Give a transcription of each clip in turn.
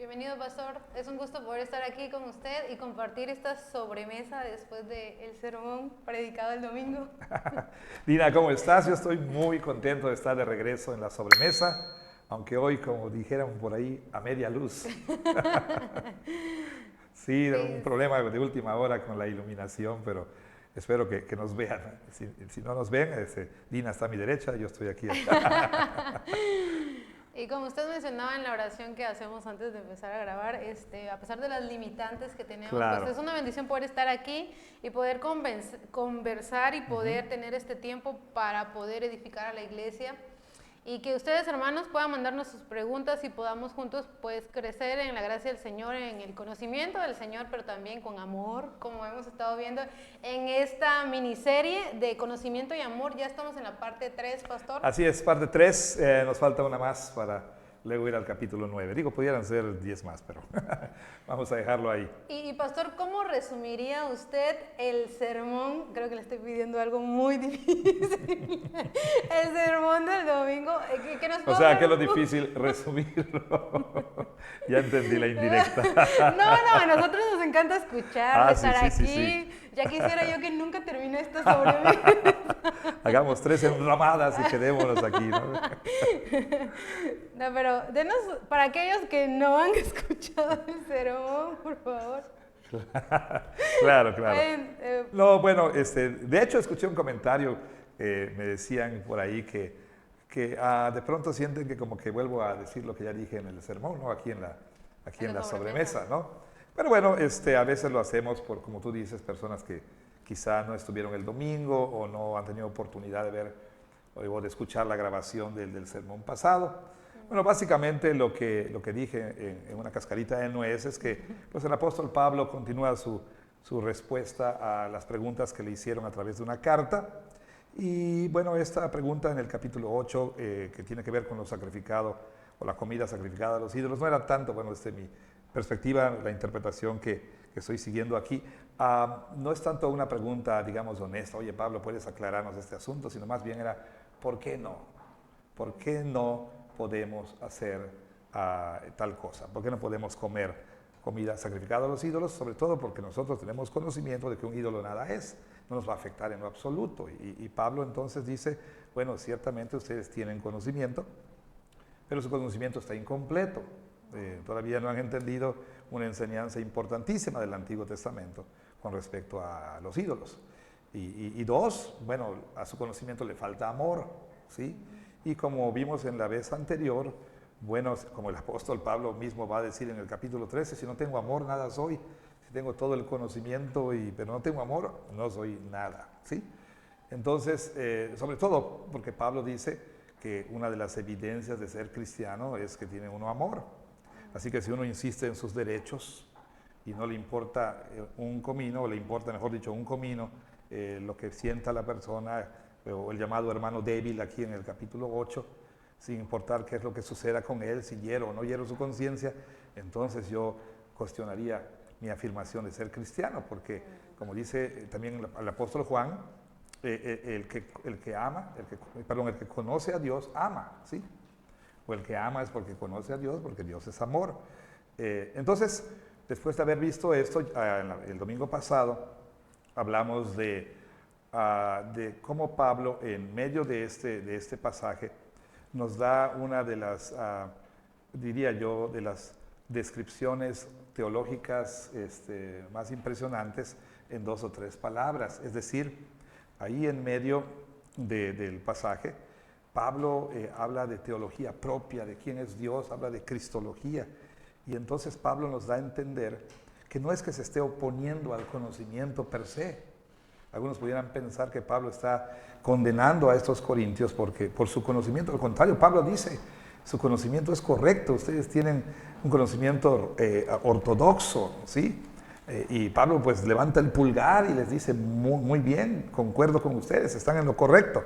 Bienvenido, pastor. Es un gusto poder estar aquí con usted y compartir esta sobremesa después del sermón predicado el domingo. Dina, ¿cómo estás? Yo estoy muy contento de estar de regreso en la sobremesa, aunque hoy, como dijeron por ahí, a media luz. Sí, un problema de última hora con la iluminación, pero espero que nos vean. Si no nos ven, Dina está a mi derecha, yo estoy aquí. Y como usted mencionaba en la oración que hacemos antes de empezar a grabar, a pesar de las limitantes que tenemos, Claro. pues es una bendición poder estar aquí y poder conversar y poder tener este tiempo para poder edificar a la iglesia. Y que ustedes, hermanos, puedan mandarnos sus preguntas y podamos juntos pues crecer en la gracia del Señor, en el conocimiento del Señor, pero también con amor, como hemos estado viendo en esta miniserie de conocimiento y amor. Ya estamos en la parte 3, pastor. Así es, parte 3, nos falta una más para luego ir al capítulo 9. Digo, pudieran ser 10 más, pero vamos a dejarlo ahí. Y pastor, ¿cómo resumiría usted el sermón? Creo que le estoy pidiendo algo muy difícil. El sermón del domingo. ¿Qué nos O sea, que es lo difícil resumirlo. Ya entendí la indirecta. No, a nosotros nos encanta escuchar, estar aquí. Sí. Ya quisiera yo que nunca termine esta sobremesa. Hagamos 3 enramadas y quedémonos aquí, ¿no? No, pero denos, para aquellos que no han escuchado el sermón, por favor. Claro. No, bueno, de hecho escuché un comentario, me decían por ahí que de pronto sienten que como que vuelvo a decir lo que ya dije en el sermón, ¿no? Aquí en la sobremesa, ¿no? Pero bueno, a veces lo hacemos por, como tú dices, personas que quizá no estuvieron el domingo o no han tenido oportunidad de ver o de escuchar la grabación del sermón pasado. Bueno, básicamente lo que dije en una cascarita de nuez es que pues el apóstol Pablo continúa su respuesta a las preguntas que le hicieron a través de una carta. Y bueno, esta pregunta en el capítulo 8, que tiene que ver con lo sacrificado o la comida sacrificada a los ídolos, no era tanto, bueno, desde mi perspectiva, la interpretación que estoy siguiendo aquí, no es tanto una pregunta, digamos, honesta, oye Pablo, ¿puedes aclararnos este asunto? Sino más bien era, ¿por qué no? ¿Por qué no podemos hacer tal cosa? ¿Por qué no podemos comer comida sacrificada a los ídolos? Sobre todo porque nosotros tenemos conocimiento de que un ídolo nada es, no nos va a afectar en lo absoluto. Y Pablo entonces dice, bueno, ciertamente ustedes tienen conocimiento, pero su conocimiento está incompleto. Todavía no han entendido una enseñanza importantísima del Antiguo Testamento con respecto a los ídolos. Y dos, bueno, a su conocimiento le falta amor, ¿sí? Y como vimos en la vez anterior, bueno, como el apóstol Pablo mismo va a decir en el capítulo 13, si no tengo amor, nada soy. Si tengo todo el conocimiento, pero no tengo amor, no soy nada, ¿sí? Entonces, sobre todo porque Pablo dice que una de las evidencias de ser cristiano es que tiene uno amor. Así que si uno insiste en sus derechos y no le importa un comino, o le importa, mejor dicho, un comino, lo que sienta la persona, o el llamado hermano débil aquí en el capítulo 8, sin importar qué es lo que suceda con él, si hiero o no hiero su conciencia, entonces yo cuestionaría mi afirmación de ser cristiano, porque como dice también el apóstol Juan, el que conoce a Dios ama, ¿sí? O el que ama es porque conoce a Dios, porque Dios es amor. Entonces, después de haber visto esto, el domingo pasado, hablamos de cómo Pablo, en medio de este pasaje, nos da una de las, diría yo, de las descripciones teológicas más impresionantes en 2 o 3 palabras. Es decir, ahí en medio del pasaje, Pablo habla de teología propia, de quién es Dios, habla de cristología. Y entonces Pablo nos da a entender que no es que se esté oponiendo al conocimiento per se. Algunos pudieran pensar que Pablo está condenando a estos corintios por su conocimiento. Al contrario, Pablo dice, su conocimiento es correcto, ustedes tienen un conocimiento ortodoxo, ¿sí? Y Pablo pues levanta el pulgar y les dice, muy bien, concuerdo con ustedes, están en lo correcto.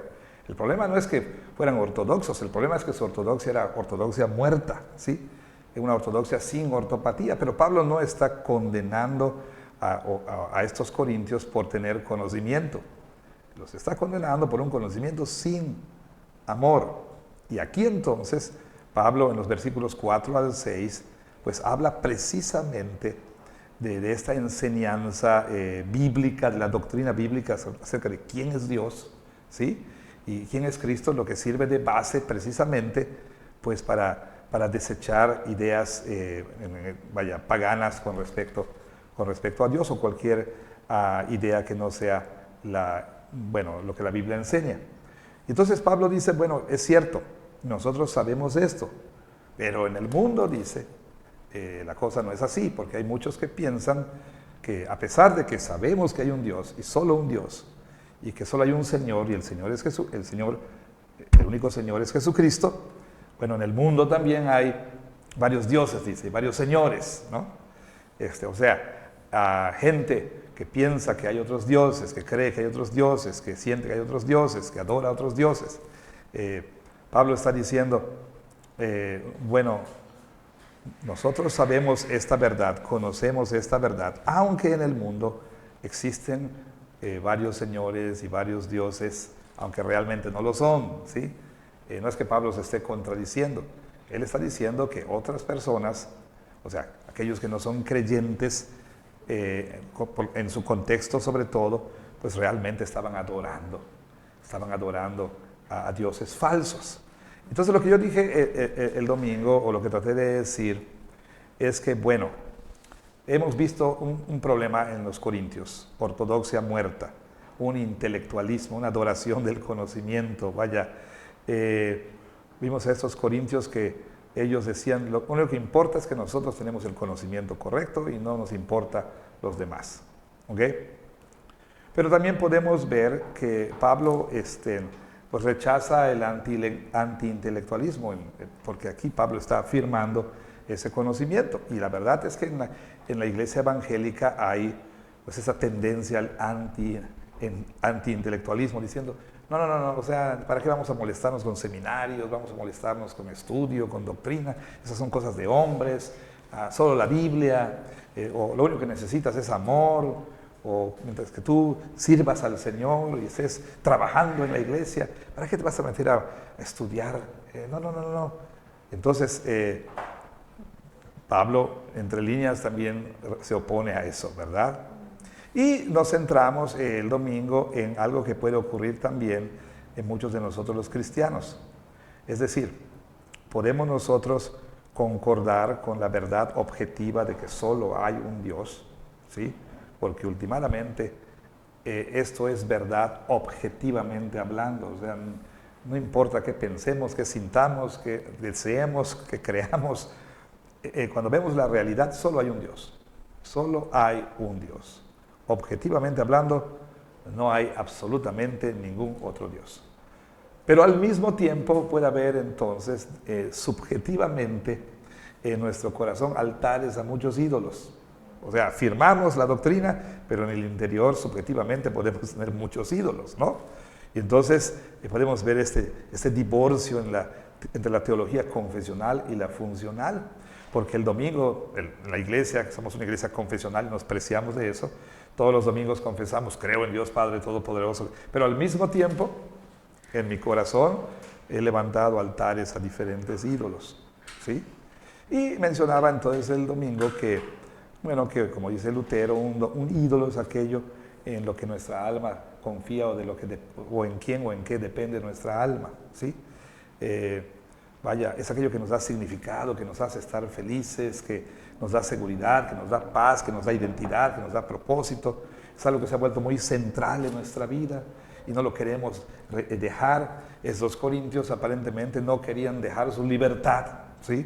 El problema no es que fueran ortodoxos, el problema es que su ortodoxia era ortodoxia muerta, ¿sí? Una ortodoxia sin ortopatía, pero Pablo no está condenando a estos corintios por tener conocimiento. Los está condenando por un conocimiento sin amor. Y aquí entonces, Pablo en los versículos 4 al 6, pues habla precisamente de esta enseñanza bíblica, de la doctrina bíblica acerca de quién es Dios, ¿sí? Y quién es Cristo, lo que sirve de base precisamente pues para desechar ideas paganas con respecto a Dios o cualquier idea que no sea lo que la Biblia enseña. Entonces Pablo dice, bueno, es cierto, nosotros sabemos esto, pero en el mundo, dice, la cosa no es así, porque hay muchos que piensan que a pesar de que sabemos que hay un Dios y solo un Dios, y que solo hay un Señor, y el Señor es el único Señor es Jesucristo, bueno, en el mundo también hay varios dioses, dice, varios señores, ¿no? O sea, gente que piensa que hay otros dioses, que cree que hay otros dioses, que siente que hay otros dioses, que adora a otros dioses. Pablo está diciendo, bueno, nosotros sabemos esta verdad, conocemos esta verdad, aunque en el mundo existen varios señores y varios dioses, aunque realmente no lo son, ¿sí? No es que Pablo se esté contradiciendo, él está diciendo que otras personas, o sea, aquellos que no son creyentes, en su contexto sobre todo, pues realmente estaban adorando a dioses falsos. Entonces lo que yo dije el domingo, o lo que traté de decir, es que, bueno, hemos visto un problema en los corintios, ortodoxia muerta, un intelectualismo, una adoración del conocimiento, vimos a estos corintios que ellos decían, lo único que importa es que nosotros tenemos el conocimiento correcto y no nos importa los demás, ¿ok? Pero también podemos ver que Pablo pues rechaza el anti-intelectualismo, porque aquí Pablo está afirmando ese conocimiento. Y la verdad es que en la iglesia evangélica hay pues esa tendencia al anti-intelectualismo, diciendo, no, o sea, ¿para qué vamos a molestarnos con seminarios? Vamos a molestarnos con estudio, con doctrina, esas son cosas de hombres, solo la Biblia, o lo único que necesitas es amor, o mientras que tú sirvas al Señor y estés trabajando en la iglesia, ¿para qué te vas a meter a estudiar? No. Entonces, Pablo, entre líneas, también se opone a eso, ¿verdad? Y nos centramos el domingo en algo que puede ocurrir también en muchos de nosotros los cristianos. Es decir, podemos nosotros concordar con la verdad objetiva de que solo hay un Dios, ¿sí? Porque últimamente esto es verdad objetivamente hablando, o sea, no importa qué pensemos, qué sintamos, qué deseemos, qué creamos, cuando vemos la realidad solo hay un Dios, solo hay un Dios. Objetivamente hablando, no hay absolutamente ningún otro Dios. Pero al mismo tiempo puede haber entonces subjetivamente en nuestro corazón altares a muchos ídolos. O sea, afirmamos la doctrina, pero en el interior subjetivamente podemos tener muchos ídolos, ¿no? Y entonces podemos ver este divorcio entre la teología confesional y la funcional, porque el domingo en la iglesia, que somos una iglesia confesional, nos preciamos de eso, todos los domingos confesamos, creo en Dios Padre Todopoderoso, pero al mismo tiempo, en mi corazón, he levantado altares a diferentes ídolos, ¿sí? Y mencionaba entonces el domingo que, bueno, que como dice Lutero, un ídolo es aquello en lo que nuestra alma confía o en quién o en qué depende nuestra alma, ¿sí? Es aquello que nos da significado, que nos hace estar felices, que nos da seguridad, que nos da paz, que nos da identidad, que nos da propósito. Es algo que se ha vuelto muy central en nuestra vida y no lo queremos dejar. Esos corintios aparentemente no querían dejar su libertad, ¿sí?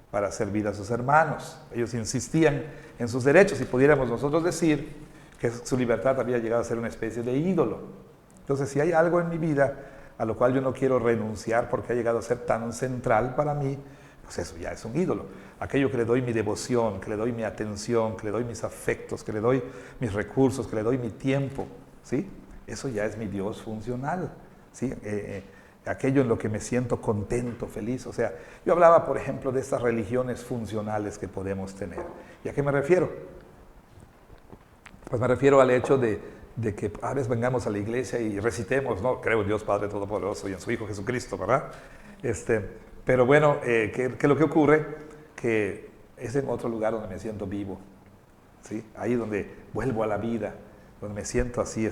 Para servir a sus hermanos. Ellos insistían en sus derechos y pudiéramos nosotros decir que su libertad había llegado a ser una especie de ídolo. Entonces, si hay algo en mi vida a lo cual yo no quiero renunciar porque ha llegado a ser tan central para mí, pues eso ya es un ídolo. Aquello que le doy mi devoción, que le doy mi atención, que le doy mis afectos, que le doy mis recursos, que le doy mi tiempo, ¿sí? Eso ya es mi Dios funcional, ¿sí? Aquello en lo que me siento contento, feliz. O sea, yo hablaba, por ejemplo, de estas religiones funcionales que podemos tener. ¿Y a qué me refiero? Pues me refiero al hecho de que a veces vengamos a la iglesia y recitemos, ¿no? Creo en Dios Padre Todopoderoso y en su Hijo Jesucristo, ¿verdad? Pero bueno, ¿qué es lo que ocurre? Que es en otro lugar donde me siento vivo, ¿sí? Ahí donde vuelvo a la vida, donde me siento así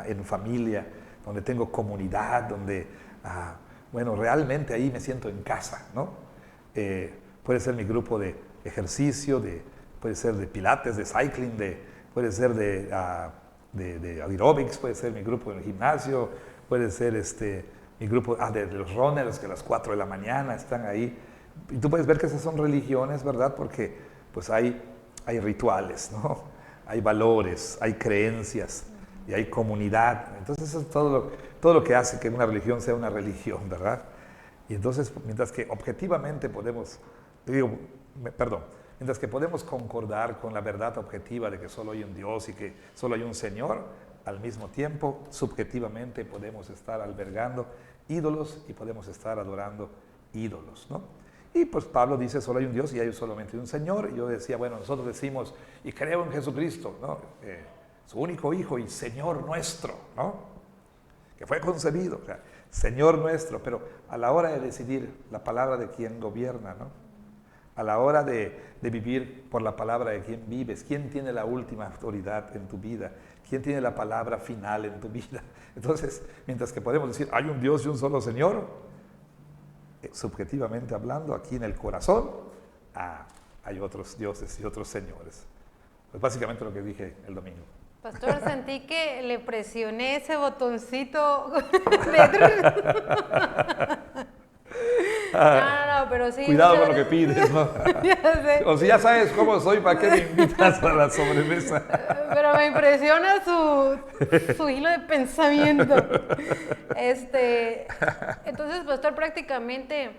en familia, donde tengo comunidad, donde, bueno, realmente ahí me siento en casa, ¿no? Puede ser mi grupo de ejercicio, puede ser de pilates, de cycling, puede ser de aerobics, puede ser mi grupo en el gimnasio, puede ser mi grupo de los runners que a las 4 de la mañana están ahí. Y tú puedes ver que esas son religiones, ¿verdad? Porque pues hay rituales, ¿no? Hay valores, hay creencias y hay comunidad. Entonces eso es todo lo que hace que una religión sea una religión, ¿verdad? Y entonces, mientras que objetivamente mientras que podemos concordar con la verdad objetiva de que solo hay un Dios y que solo hay un Señor, al mismo tiempo, subjetivamente podemos estar albergando ídolos y podemos estar adorando ídolos, ¿no? Y pues Pablo dice, solo hay un Dios y hay solamente un Señor. Y yo decía, bueno, nosotros decimos, y creo en Jesucristo, ¿no? Su único Hijo y Señor nuestro, ¿no? Que fue concebido, o sea, Señor nuestro, pero a la hora de decidir la palabra de quien gobierna, ¿no? A la hora de vivir por la palabra de quien vives, quién tiene la última autoridad en tu vida, quién tiene la palabra final en tu vida. Entonces, mientras que podemos decir, hay un Dios y un solo Señor, subjetivamente hablando, aquí en el corazón, hay otros dioses y otros señores. Pues básicamente lo que dije el domingo. Pastor, sentí que le presioné ese botoncito. No, pero sí. Cuidado con lo que pides, ¿no? Ya sé. O si ya sabes cómo soy, ¿para qué me invitas a la sobremesa? Pero me impresiona su hilo de pensamiento. Entonces, pastor, prácticamente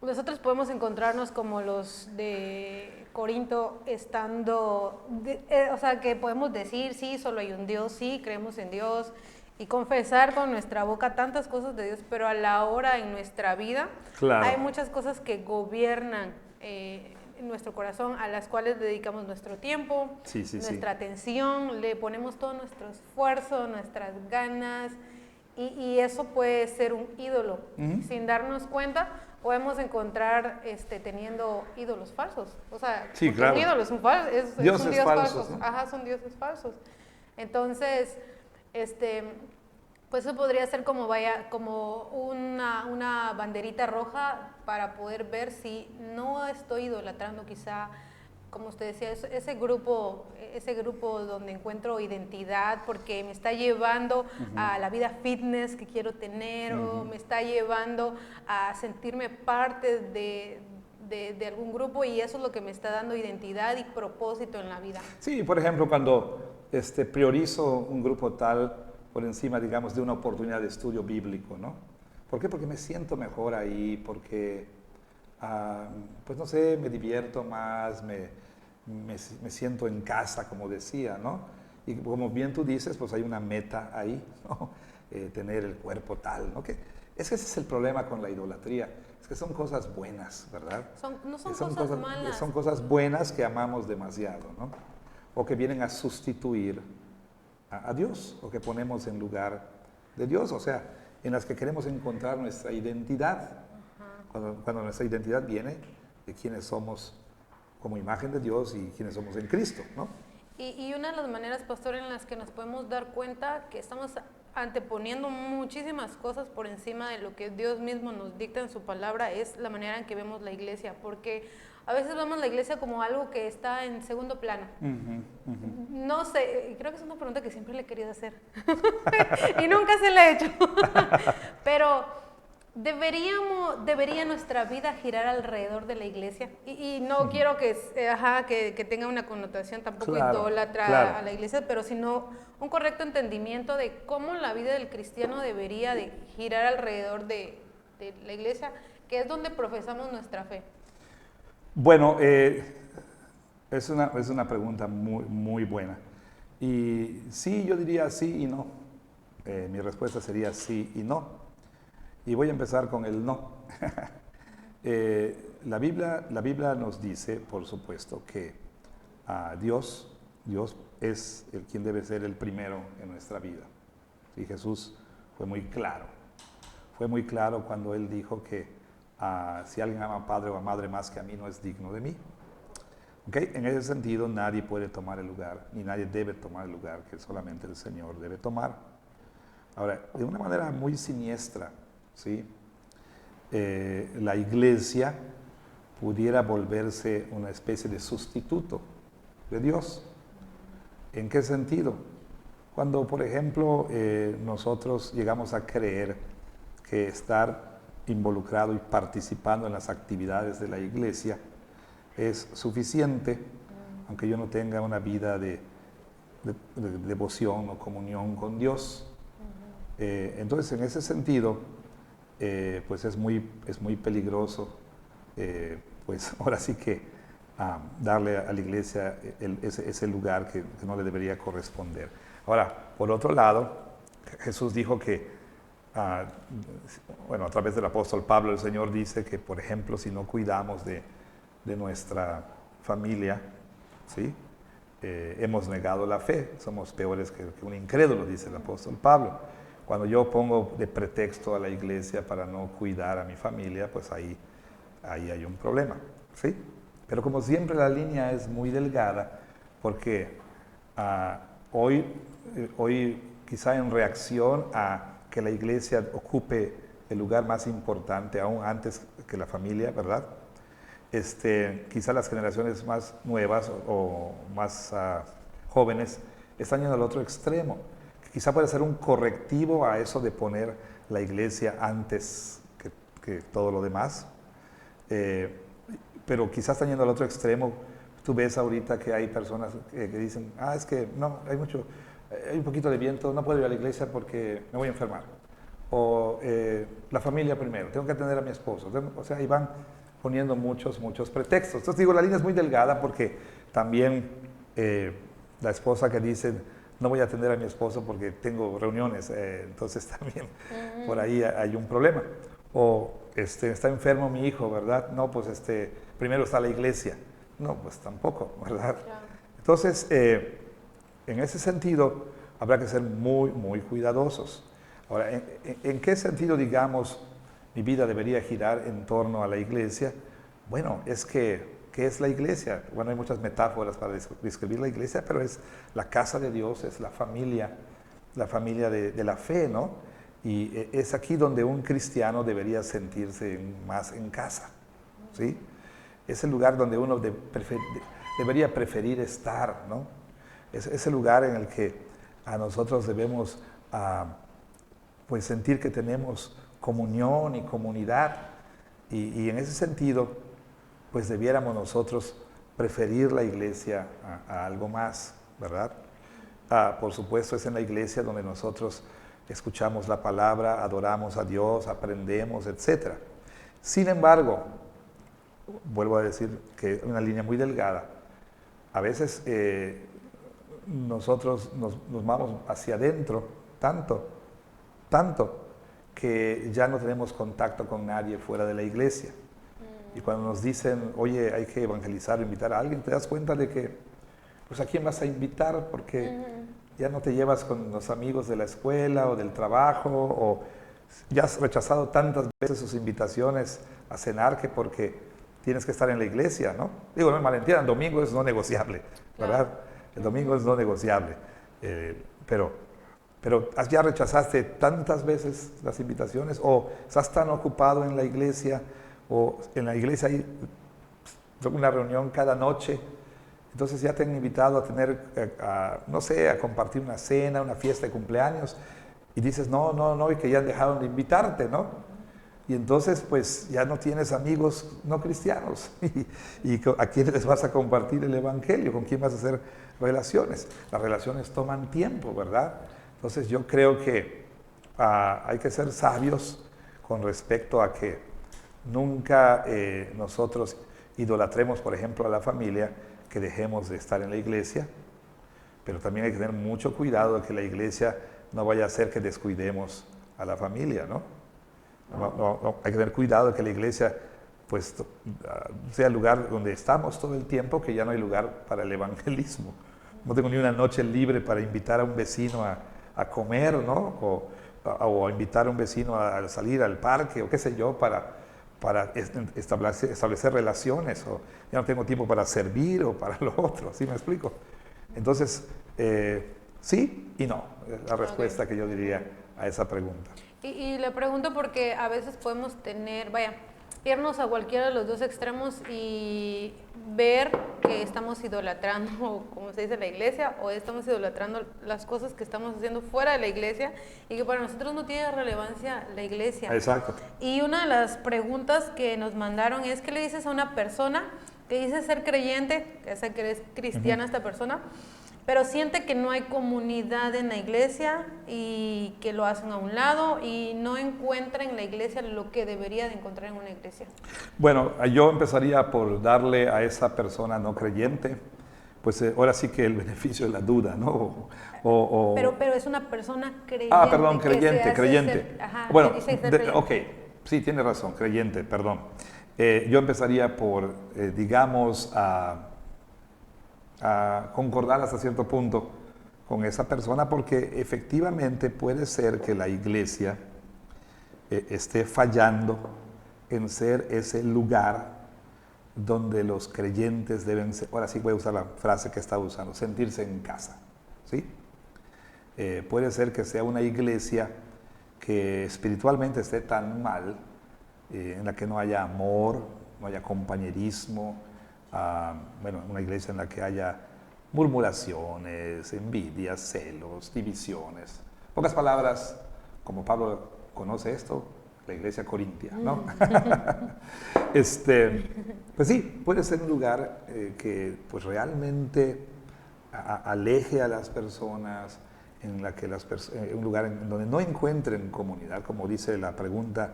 nosotros podemos encontrarnos como los de Corinto o sea, que podemos decir, sí, solo hay un Dios, sí, creemos en Dios, y confesar con nuestra boca tantas cosas de Dios, pero a la hora en nuestra vida hay muchas cosas que gobiernan en nuestro corazón, a las cuales dedicamos nuestro tiempo, nuestra atención, le ponemos todo nuestro esfuerzo, nuestras ganas, y eso puede ser un ídolo. Sin darnos cuenta, podemos encontrar teniendo ídolos falsos. O sea, un ídolo es un dios falso. ¿No? Ajá, son dioses falsos. Entonces, pues eso podría ser como una banderita roja para poder ver si no estoy idolatrando quizá, como usted decía, ese grupo donde encuentro identidad porque me está llevando a la vida fitness que quiero tener, o me está llevando a sentirme parte de algún grupo, y eso es lo que me está dando identidad y propósito en la vida. Sí, por ejemplo, cuando priorizo un grupo tal por encima, digamos, de una oportunidad de estudio bíblico, ¿no? ¿Por qué? Porque me siento mejor ahí, porque, pues no sé, me divierto más, me siento en casa, como decía, ¿no? Y como bien tú dices, pues hay una meta ahí, ¿no? Tener el cuerpo tal, ¿no? Es que ese es el problema con la idolatría, es que son cosas buenas, ¿verdad? No son cosas malas. Son cosas buenas que amamos demasiado, ¿no? O que vienen a sustituir a Dios, o que ponemos en lugar de Dios, o sea, en las que queremos encontrar nuestra identidad, cuando nuestra identidad viene de quiénes somos como imagen de Dios y quiénes somos en Cristo, ¿no? Y una de las maneras, pastor, en las que nos podemos dar cuenta que estamos anteponiendo muchísimas cosas por encima de lo que Dios mismo nos dicta en su palabra es la manera en que vemos la iglesia, porque a veces vemos la iglesia como algo que está en segundo plano. No sé, creo que es una pregunta que siempre le he querido hacer y nunca se la he hecho. Pero debería nuestra vida girar alrededor de la iglesia, y no quiero que tenga una connotación tampoco idólatra a la iglesia, pero sino un correcto entendimiento de cómo la vida del cristiano debería de girar alrededor de la iglesia, que es donde profesamos nuestra fe. Bueno, es una pregunta muy, muy buena. Y sí, yo diría sí y no. Mi respuesta sería sí y no. Y voy a empezar con el no. La Biblia nos dice, por supuesto, que Dios es quien debe ser el primero en nuestra vida. Y Jesús fue muy claro. Fue muy claro cuando Él dijo que si alguien ama a padre o a madre más que a mí, no es digno de mí. ¿Okay? En ese sentido, nadie puede tomar el lugar, ni nadie debe tomar el lugar que solamente el Señor debe tomar. Ahora, de una manera muy siniestra, ¿sí? La iglesia pudiera volverse una especie de sustituto de Dios. ¿En qué sentido? Cuando, por ejemplo, nosotros llegamos a creer que estar involucrado y participando en las actividades de la iglesia es suficiente, aunque yo no tenga una vida de devoción o comunión con Dios. Entonces, en ese sentido, pues es muy peligroso, pues ahora sí que darle a la iglesia ese lugar que no le debería corresponder. Ahora, por otro lado, Jesús dijo que, bueno, a través del apóstol Pablo, el Señor dice que, por ejemplo, si no cuidamos de nuestra familia, ¿sí? Hemos negado la fe, somos peores que un incrédulo, dice el apóstol Pablo. Cuando yo pongo de pretexto a la iglesia para no cuidar a mi familia, pues ahí hay un problema, ¿sí? Pero como siempre la línea es muy delgada, porque hoy quizá en reacción a que la iglesia ocupe el lugar más importante, aún antes que la familia, ¿verdad? Quizá las generaciones más nuevas o más jóvenes están yendo al otro extremo. Quizá puede ser un correctivo a eso de poner la iglesia antes que todo lo demás. Pero quizás están yendo al otro extremo. Tú ves ahorita que hay personas que dicen, es que no, hay un poquito de viento, no puedo ir a la iglesia porque me voy a enfermar. O la familia primero, tengo que atender a mi esposo. O sea, ahí van poniendo muchos pretextos. Entonces digo, la línea es muy delgada porque también la esposa que dice, no voy a atender a mi esposo porque tengo reuniones, entonces también por ahí hay un problema. O está enfermo mi hijo, ¿verdad? No, pues primero está la iglesia. No, pues tampoco, ¿verdad? Claro. Entonces, en ese sentido, habrá que ser muy cuidadosos. Ahora, ¿en qué sentido, digamos, mi vida debería girar en torno a la iglesia? Bueno, es que, ¿qué es la iglesia? Bueno, hay muchas metáforas para describir la iglesia, pero es la casa de Dios, es la familia de la fe, ¿no? Y es aquí donde un cristiano debería sentirse más en casa, ¿sí? Es el lugar donde uno debería preferir estar, ¿no? Es el lugar en el que a nosotros debemos pues sentir que tenemos comunión y comunidad. Y en ese sentido, pues debiéramos nosotros preferir la iglesia a algo más, ¿verdad? Por supuesto, es en la iglesia donde nosotros escuchamos la palabra, adoramos a Dios, aprendemos, etc. Sin embargo, vuelvo a decir que es una línea muy delgada. A veces nosotros nos vamos hacia adentro tanto, que ya no tenemos contacto con nadie fuera de la iglesia. Y cuando nos dicen, oye, hay que evangelizar o invitar a alguien, te das cuenta de que, pues, ¿a quién vas a invitar? Porque ya no te llevas con los amigos de la escuela o del trabajo, o ya has rechazado tantas veces sus invitaciones a cenar que porque tienes que estar en la iglesia, ¿no? Digo, no me malentiendan, el domingo es no negociable, ¿verdad? Claro. El domingo es no negociable, pero ya rechazaste tantas veces las invitaciones, o estás tan ocupado en la iglesia, o en la iglesia hay una reunión cada noche, entonces ya te han invitado a tener, no sé, a compartir una cena, una fiesta de cumpleaños, y dices, no, y que ya dejaron de invitarte, ¿no? Y entonces, pues, ya no tienes amigos no cristianos. ¿Y a quién les vas a compartir el evangelio? ¿Con quién vas a hacer relaciones? Las relaciones toman tiempo, ¿verdad? Entonces, yo creo que hay que ser sabios con respecto a que nunca nosotros idolatremos, por ejemplo, a la familia, que dejemos de estar en la iglesia, pero también hay que tener mucho cuidado de que la iglesia no vaya a hacer que descuidemos a la familia, ¿no? No, hay que tener cuidado de que la iglesia pues sea el lugar donde estamos todo el tiempo, que ya no hay lugar para el evangelismo. No tengo ni una noche libre para invitar a un vecino a comer, ¿no? O invitar a un vecino a salir al parque, o qué sé yo, para para establecer relaciones, o ya no tengo tiempo para servir o para lo otro, ¿sí me explico? Entonces, sí y no, es la respuesta que yo diría a esa pregunta. Y le pregunto porque a veces podemos irnos a cualquiera de los dos extremos y ver que estamos idolatrando, como se dice, la iglesia, o estamos idolatrando las cosas que estamos haciendo fuera de la iglesia y que para nosotros no tiene relevancia la iglesia. Exacto. Y una de las preguntas que nos mandaron es, ¿qué le dices a una persona que dice ser creyente, que sabe que es cristiana esta persona, pero siente que no hay comunidad en la iglesia y que lo hacen a un lado y no encuentra en la iglesia lo que debería de encontrar en una iglesia? Bueno, yo empezaría por darle a esa persona no creyente, pues ahora sí que el beneficio de la duda, ¿no? Pero es una persona creyente. Ah, perdón, creyente. Bueno, ok, sí, tiene razón, creyente, perdón. Yo empezaría por, digamos, a concordar hasta cierto punto con esa persona, porque efectivamente puede ser que la iglesia esté fallando en ser ese lugar donde los creyentes deben ser, ahora sí voy a usar la frase que estaba usando, sentirse en casa, ¿sí? Puede ser que sea una iglesia que espiritualmente esté tan mal, en la que no haya amor, no haya compañerismo, una iglesia en la que haya murmuraciones, envidias, celos, divisiones. Pocas palabras, como Pablo conoce esto, la iglesia corintia, ¿no? Pues sí, puede ser un lugar que pues realmente aleje a las personas, en la que un lugar en donde no encuentren comunidad, como dice la pregunta,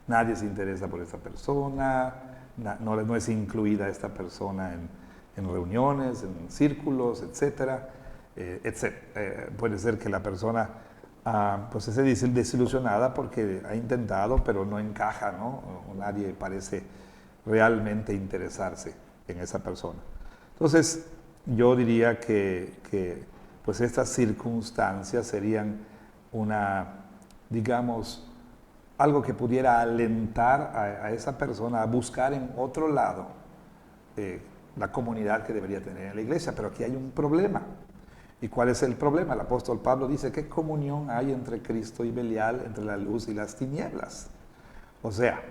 nadie se interesa por esta persona, no es incluida esta persona en reuniones, en círculos, etcétera, puede ser que la persona pues esté desilusionada porque ha intentado, pero no encaja, ¿no? O nadie parece realmente interesarse en esa persona. Entonces, yo diría que pues estas circunstancias serían digamos, algo que pudiera alentar a esa persona a buscar en otro lado la comunidad que debería tener en la iglesia. Pero aquí hay un problema. ¿Y cuál es el problema? El apóstol Pablo dice, ¿qué comunión hay entre Cristo y Belial, entre la luz y las tinieblas? O sea,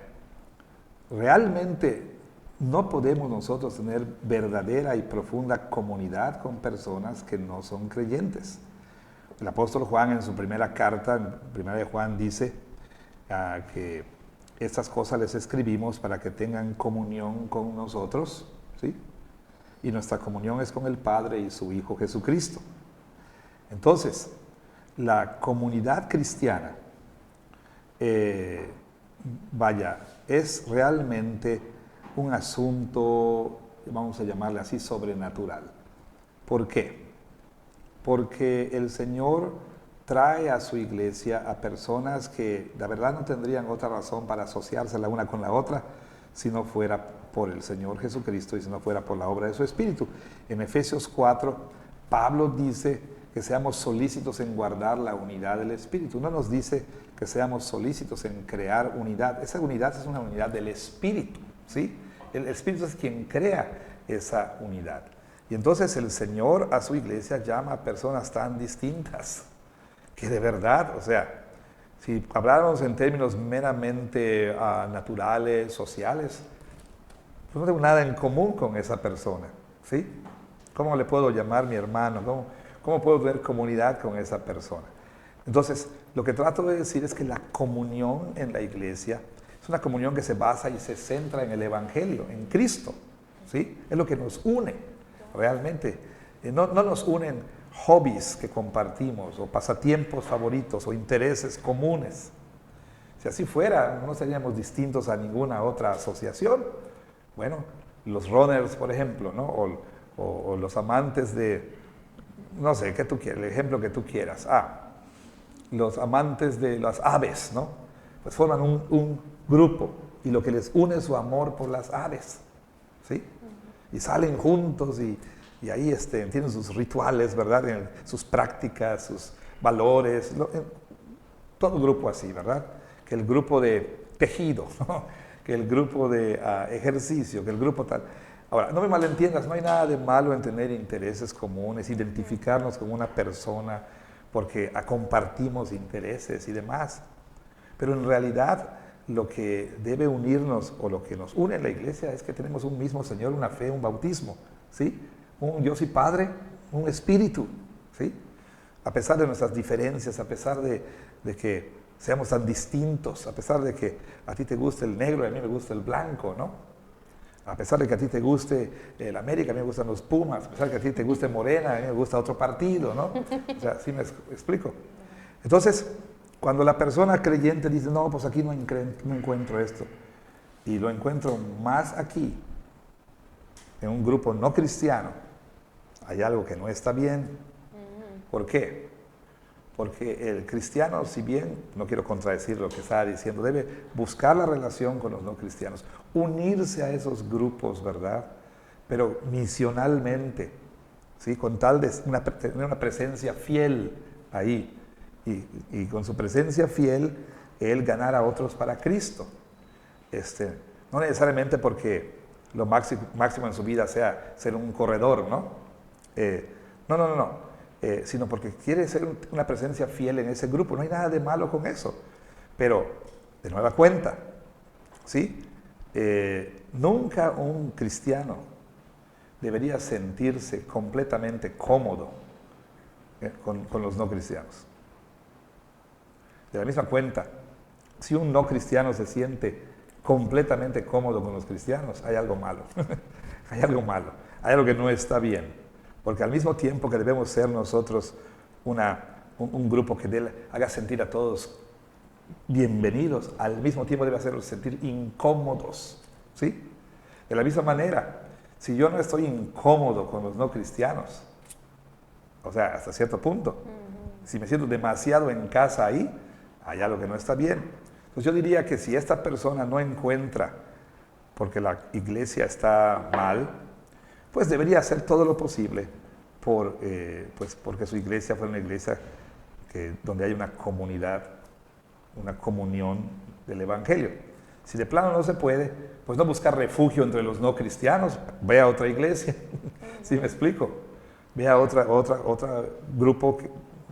realmente no podemos nosotros tener verdadera y profunda comunidad con personas que no son creyentes. El apóstol Juan en su primera carta, en primera de Juan, dice que estas cosas les escribimos para que tengan comunión con nosotros, ¿sí? Y nuestra comunión es con el Padre y su Hijo Jesucristo. Entonces, la comunidad cristiana, es realmente un asunto, vamos a llamarle así, sobrenatural. ¿Por qué? Porque el Señor trae a su iglesia a personas que la verdad no tendrían otra razón para asociarse la una con la otra si no fuera por el Señor Jesucristo y si no fuera por la obra de su Espíritu. En Efesios 4, Pablo dice que seamos solícitos en guardar la unidad del Espíritu. No nos dice que seamos solícitos en crear unidad. Esa unidad es una unidad del Espíritu, ¿sí? El Espíritu es quien crea esa unidad. Y entonces el Señor a su iglesia llama a personas tan distintas que de verdad, o sea, si habláramos en términos meramente naturales, sociales, pues no tengo nada en común con esa persona, ¿sí? ¿Cómo le puedo llamar mi hermano? ¿Cómo puedo tener comunidad con esa persona? Entonces, lo que trato de decir es que la comunión en la iglesia es una comunión que se basa y se centra en el Evangelio, en Cristo, ¿sí? Es lo que nos une realmente. No nos unen hobbies que compartimos, o pasatiempos favoritos, o intereses comunes. Si así fuera, no seríamos distintos a ninguna otra asociación. Bueno, los runners, por ejemplo, ¿no? O los amantes de, no sé, ¿qué tú quieres? El ejemplo que tú quieras. Los amantes de las aves, ¿no? Pues forman un grupo y lo que les une es su amor por las aves, ¿sí? Y salen juntos y ahí tienen sus rituales, ¿verdad? Sus prácticas, sus valores, todo grupo así, ¿verdad? Que el grupo de tejido, ¿no? que el grupo de ejercicio, que el grupo tal. Ahora, no me malentiendas, no hay nada de malo en tener intereses comunes, identificarnos con una persona porque compartimos intereses y demás. Pero en realidad lo que debe unirnos o lo que nos une en la iglesia es que tenemos un mismo Señor, una fe, un bautismo, ¿sí? Un Dios y Padre, un Espíritu, ¿sí? A pesar de nuestras diferencias, a pesar de que seamos tan distintos, a pesar de que a ti te guste el negro y a mí me gusta el blanco, ¿no? A pesar de que a ti te guste el América, a mí me gustan los Pumas, a pesar de que a ti te guste Morena, a mí me gusta otro partido, ¿no? O sea, ¿sí me explico? Entonces, cuando la persona creyente dice, no, pues aquí no encuentro esto, y lo encuentro más aquí, en un grupo no cristiano, hay algo que no está bien. ¿Por qué? Porque el cristiano, si bien, no quiero contradecir lo que estaba diciendo, debe buscar la relación con los no cristianos, unirse a esos grupos, ¿verdad? Pero misionalmente, ¿sí? Con tal de tener una presencia fiel ahí. Y con su presencia fiel, él ganar a otros para Cristo. No necesariamente porque lo máximo en su vida sea ser un corredor, ¿no? No. Sino porque quiere ser una presencia fiel en ese grupo. No hay nada de malo con eso. Pero, de nueva cuenta, ¿sí? Nunca un cristiano debería sentirse completamente cómodo con los no cristianos. De la misma cuenta, si un no cristiano se siente completamente cómodo con los cristianos, hay algo malo. Hay algo malo. Hay algo que no está bien. Porque al mismo tiempo que debemos ser nosotros un grupo que haga sentir a todos bienvenidos, al mismo tiempo debe hacerlos sentir incómodos, ¿sí? De la misma manera, si yo no estoy incómodo con los no cristianos, o sea, hasta cierto punto, si me siento demasiado en casa ahí, hay algo que no está bien. Entonces yo diría que si esta persona no encuentra, porque la iglesia está mal, pues debería hacer todo lo posible porque su iglesia fuera una iglesia donde hay una comunidad, una comunión del Evangelio. Si de plano no se puede, pues no buscar refugio entre los no cristianos, ve a otra iglesia, ¿sí me explico? Ve a otro grupo,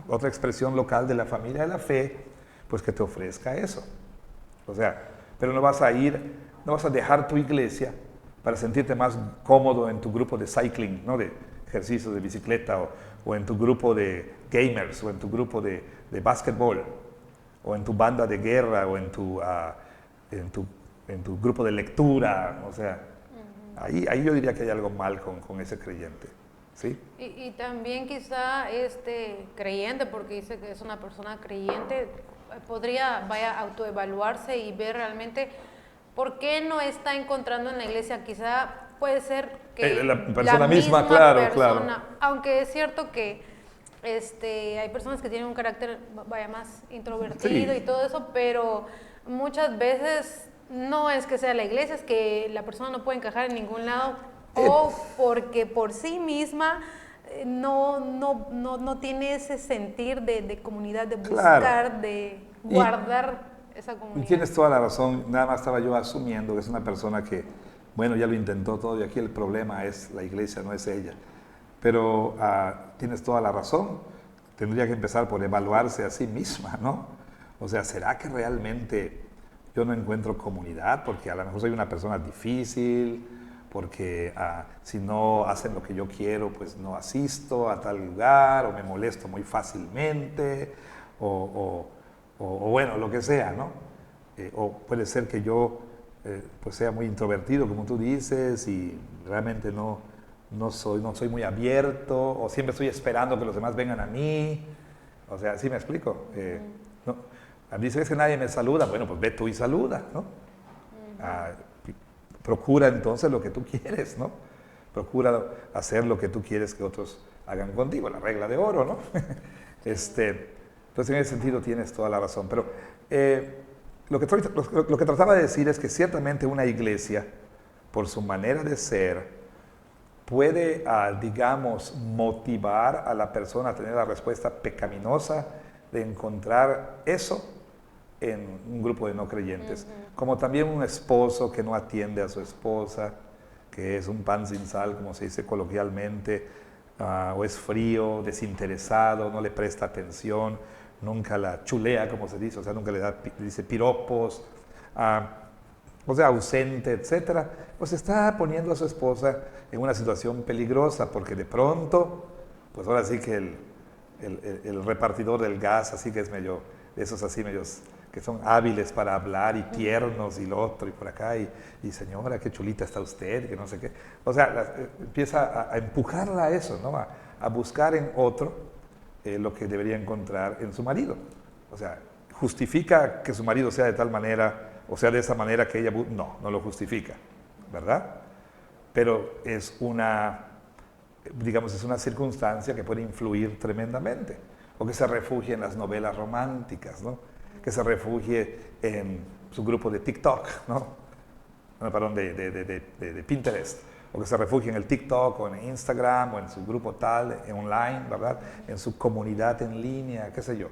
otra expresión local de la familia de la fe, pues que te ofrezca eso. O sea, pero no vas a dejar tu iglesia para sentirte más cómodo en tu grupo de cycling, ¿no? De ejercicios de bicicleta, o en tu grupo de gamers, o en tu grupo de básquetbol, o en tu banda de guerra, o en tu grupo de lectura. O sea, ahí yo diría que hay algo mal con ese creyente, ¿sí? Y también quizá este creyente, porque dice que es una persona creyente, vaya a autoevaluarse y ver realmente por qué no está encontrando en la iglesia. Quizá puede ser que la persona misma, claro. Aunque es cierto que hay personas que tienen un carácter más introvertido, sí, y todo eso, pero muchas veces no es que sea la iglesia, es que la persona no puede encajar en ningún lado, o porque por sí misma no tiene ese sentir de comunidad, de buscar, claro, de guardar esa comunidad. Y tienes toda la razón, nada más estaba yo asumiendo que es una persona que, bueno, ya lo intentó todo y aquí el problema es la iglesia, no es ella. Pero tienes toda la razón, tendría que empezar por evaluarse a sí misma, ¿no? O sea, ¿será que realmente yo no encuentro comunidad? Porque a lo mejor soy una persona difícil, porque si no hacen lo que yo quiero, pues no asisto a tal lugar, o me molesto muy fácilmente, o bueno, lo que sea, ¿no? O puede ser que yo pues sea muy introvertido, como tú dices, y realmente no soy muy abierto, o siempre estoy esperando que los demás vengan a mí. O sea, ¿sí me explico? Dices que nadie me saluda, bueno, pues ve tú y saluda, ¿no? Procura entonces lo que tú quieres, ¿no? Procura hacer lo que tú quieres que otros hagan contigo, la regla de oro, ¿no? Entonces, en ese sentido tienes toda la razón. Pero lo que trataba de decir es que ciertamente una iglesia, por su manera de ser, puede, digamos, motivar a la persona a tener la respuesta pecaminosa de encontrar eso en un grupo de no creyentes, como también un esposo que no atiende a su esposa, que es un pan sin sal, como se dice coloquialmente, o es frío, desinteresado, no le presta atención, nunca la chulea, como se dice, o sea, nunca dice piropos, o sea, ausente, etcétera, pues está poniendo a su esposa en una situación peligrosa, porque de pronto, pues ahora sí que el repartidor del gas, así que es medio, esos así medios que son hábiles para hablar y tiernos y lo otro y por acá y señora, qué chulita está usted, que no sé qué. O sea, empieza a empujarla a eso, ¿no? A buscar en otro lo que debería encontrar en su marido. O sea, justifica que su marido sea de tal manera, o sea, de esa manera que ella... No lo justifica, ¿verdad? Pero es una, digamos, es una circunstancia que puede influir tremendamente. O que se refugie en las novelas románticas, ¿no? Que se refugie en su grupo de TikTok, ¿no? Perdón, de Pinterest, o que se refugie en el TikTok, o en Instagram, o en su grupo tal, online, ¿verdad? En su comunidad en línea, qué sé yo,